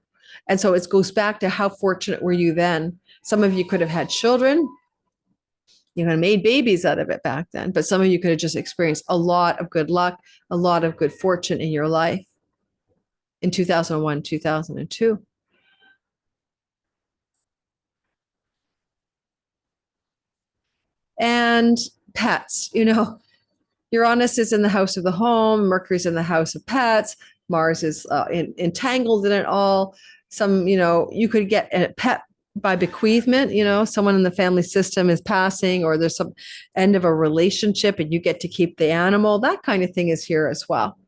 And so it goes back to how fortunate were you then? Some of you could have had children, made babies out of it back then, but some of you could have just experienced a lot of good luck, a lot of good fortune in your life in 2001, 2002. And pets, Uranus is in the house of the home, Mercury's in the house of pets, Mars is entangled in it all. You could get a pet by bequeathment, someone in the family system is passing, or there's some end of a relationship and you get to keep the animal. That kind of thing is here as well.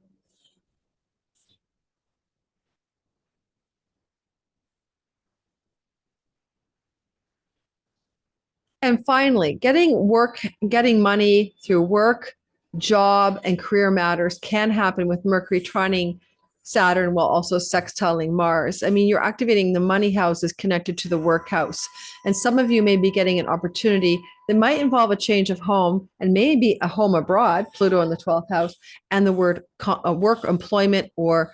And finally, getting money through work, job, and career matters can happen with Mercury trining Saturn while also sextiling Mars. I mean, you're activating the money houses connected to the work house. And some of you may be getting an opportunity that might involve a change of home and maybe a home abroad, Pluto in the 12th house, and the word work, employment, or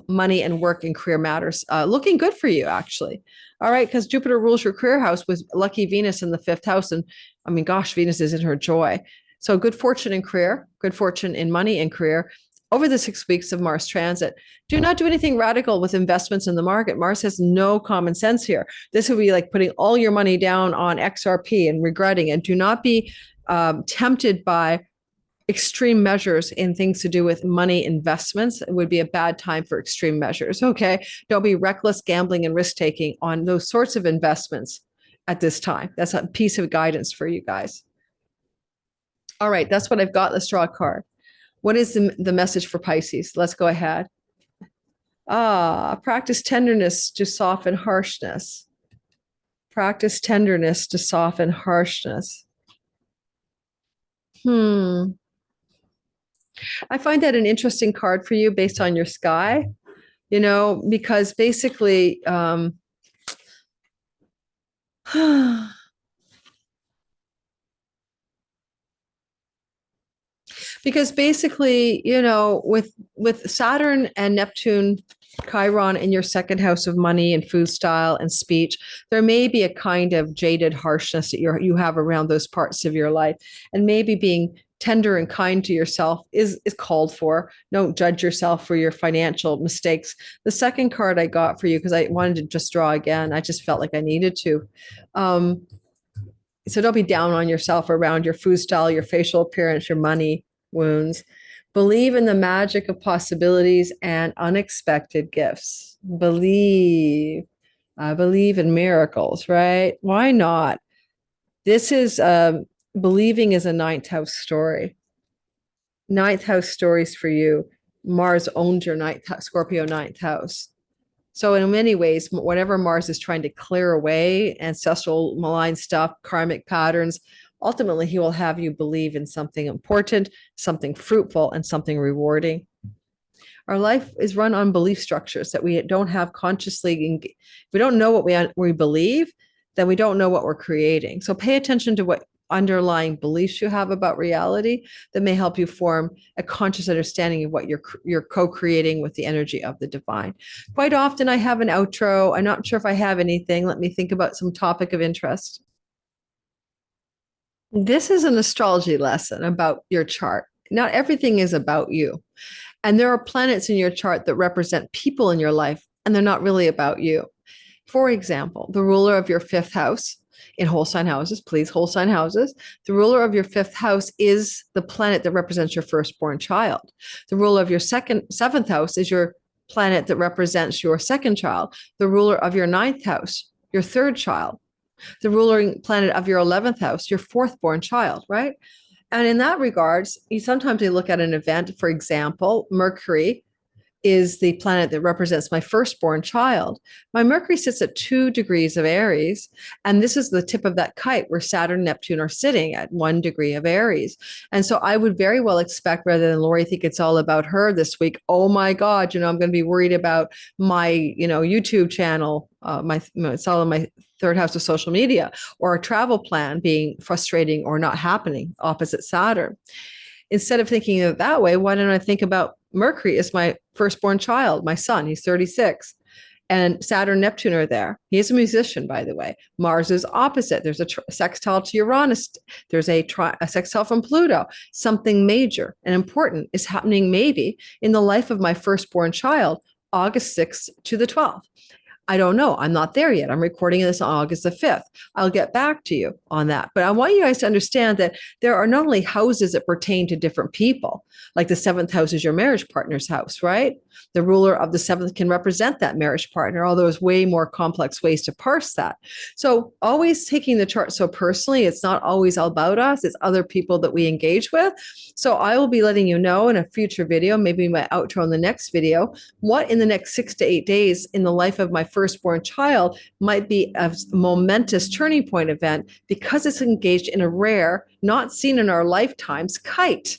money and work and career matters. Looking good for you, actually. All right, because Jupiter rules your career house with lucky Venus in the 5th house. And I mean, gosh, Venus is in her joy. So good fortune in career, good fortune in money and career over the 6 weeks of Mars transit. Do not do anything radical with investments in the market. Mars has no common sense here. This would be like putting all your money down on XRP and regretting it. Do not be tempted by extreme measures in things to do with money investments. It would be a bad time for extreme measures. Okay. Don't be reckless gambling and risk taking on those sorts of investments at this time. That's a piece of guidance for you guys. All right. That's what I've got. Let's draw a card. What is the message for Pisces? Let's go ahead. Practice tenderness to soften harshness. Practice tenderness to soften harshness. I find that an interesting card for you based on your sky, because basically, with Saturn and Neptune, Chiron in your 2nd house of money and food style and speech, there may be a kind of jaded harshness that you have around those parts of your life, and maybe being tender and kind to yourself is called for. Don't judge yourself for your financial mistakes. The second card I got for you, because I wanted to just draw again, I just felt like I needed to. So don't be down on yourself around your food style, your facial appearance, your money wounds. Believe in the magic of possibilities and unexpected gifts. Believe. I believe in miracles, right? Why not? This is believing is a 9th house story. 9th house stories for you. Mars owns your 9th house, Scorpio 9th house. So in many ways, whatever Mars is trying to clear away, ancestral malign stuff, karmic patterns, ultimately he will have you believe in something important, something fruitful, and something rewarding. Our life is run on belief structures that we don't have consciously. If we don't know what we believe, then we don't know what we're creating. So pay attention to what underlying beliefs you have about reality that may help you form a conscious understanding of what you're co-creating with the energy of the divine. Quite often I have an outro. I'm not sure if I have anything. Let me think about some topic of interest. This is an astrology lesson about your chart. Not everything is about you. And there are planets in your chart that represent people in your life, and they're not really about you. For example, the ruler of your 5th house in whole sign houses, please, whole sign houses. The ruler of your 5th house is the planet that represents your firstborn child. The ruler of your 7th house is your planet that represents your 2nd child. The ruler of your 9th house, your 3rd child. The ruling planet of your 11th house, your 4th born child, right? And in that regards, sometimes you look at an event, for example, Mercury is the planet that represents my firstborn child. My Mercury sits at 2 degrees of Aries, and this is the tip of that kite where Saturn and Neptune are sitting at 1 degree of Aries. And so I would very well expect, rather than Lori think it's all about her this week, oh my God, I'm going to be worried about my, YouTube channel, it's all in my 3rd house of social media, or a travel plan being frustrating or not happening opposite Saturn. Instead of thinking of it that way, why don't I think about Mercury is my firstborn child, my son, he's 36. And Saturn, Neptune are there. He is a musician, by the way. Mars is opposite. There's a sextile to Uranus. There's a sextile from Pluto. Something major and important is happening maybe in the life of my firstborn child, August 6th to the 12th. I don't know. I'm not there yet. I'm recording this on August the 5th. I'll get back to you on that. But I want you guys to understand that there are not only houses that pertain to different people, like the 7th house is your marriage partner's house, right? The ruler of the 7th can represent that marriage partner, although there's way more complex ways to parse that. So always taking the chart so personally, it's not always all about us. It's other people that we engage with. So I will be letting you know in a future video, maybe my outro in the next video, what in the next 6 to 8 days in the life of my firstborn child might be a momentous turning point event because it's engaged in a rare, not seen in our lifetimes kite.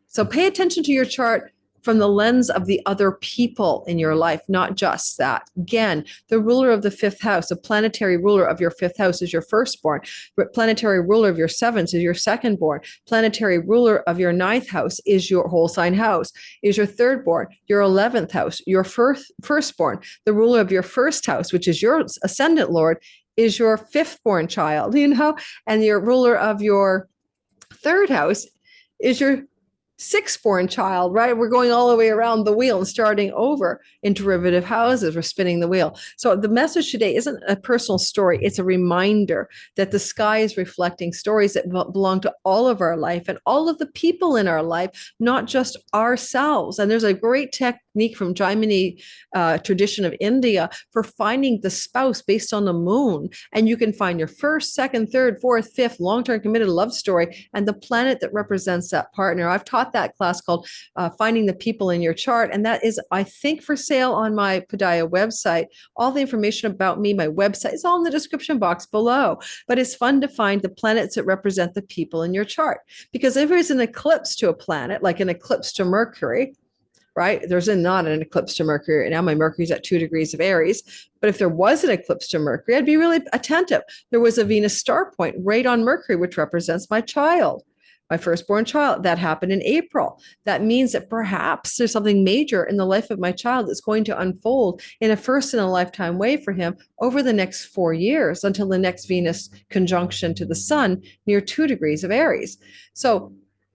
So pay attention to your chart from the lens of the other people in your life, not just that. Again, the ruler of the fifth house, the planetary ruler of your fifth house is your firstborn. Planetary ruler of your seventh is your secondborn. Planetary ruler of your ninth house is your whole sign house, is your thirdborn, your 11th house, your firstborn. The ruler of your first house, which is your ascendant lord, is your fifth-born child, and your ruler of your third house is your sixth-born child, right? We're going all the way around the wheel and starting over in derivative houses. We're spinning the wheel. So the message today isn't a personal story. It's a reminder that the sky is reflecting stories that belong to all of our life and all of the people in our life, not just ourselves. And there's a great technique from Gemini tradition of India for finding the spouse based on the moon. And you can find your first, second, third, fourth, fifth long-term committed love story and the planet that represents that partner. I've taught that class called Finding the People in Your Chart. And that is, I think, for sale on my Padaya website. All the information about me, my website, is all in the description box below. But it's fun to find the planets that represent the people in your chart. Because if there's an eclipse to a planet, like an eclipse to Mercury, right? There's not an eclipse to Mercury right now. My Mercury's at 2 degrees of Aries. But if there was an eclipse to Mercury, I'd be really attentive. There was a Venus star point right on Mercury, which represents my child, my firstborn child. That happened in April. That means that perhaps there's something major in the life of my child that's going to unfold in a first in a lifetime way for him over the next 4 years until the next Venus conjunction to the sun near 2 degrees of Aries. So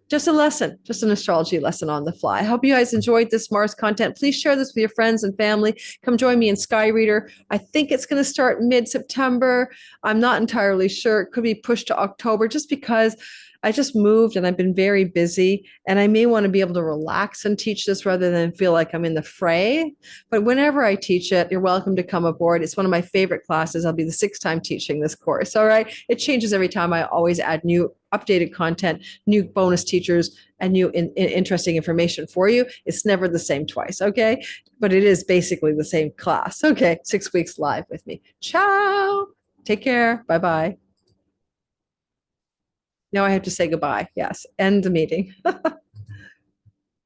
just a lesson, just an astrology lesson on the fly. I hope you guys enjoyed this Mars content. Please share this with your friends and family. Come join me in Sky Reader. I think it's going to start mid-September. I'm not entirely sure. It could be pushed to October just because I just moved and I've been very busy, and I may want to be able to relax and teach this rather than feel like I'm in the fray. But whenever I teach it, you're welcome to come aboard. It's one of my favorite classes. I'll be the 6th time teaching this course. All right. It changes every time. I always add new updated content, new bonus teachers, and new interesting information for you. It's never the same twice. Okay. But it is basically the same class. Okay. 6 weeks live with me. Ciao. Take care. Bye-bye. Now I have to say goodbye. Yes. End the meeting.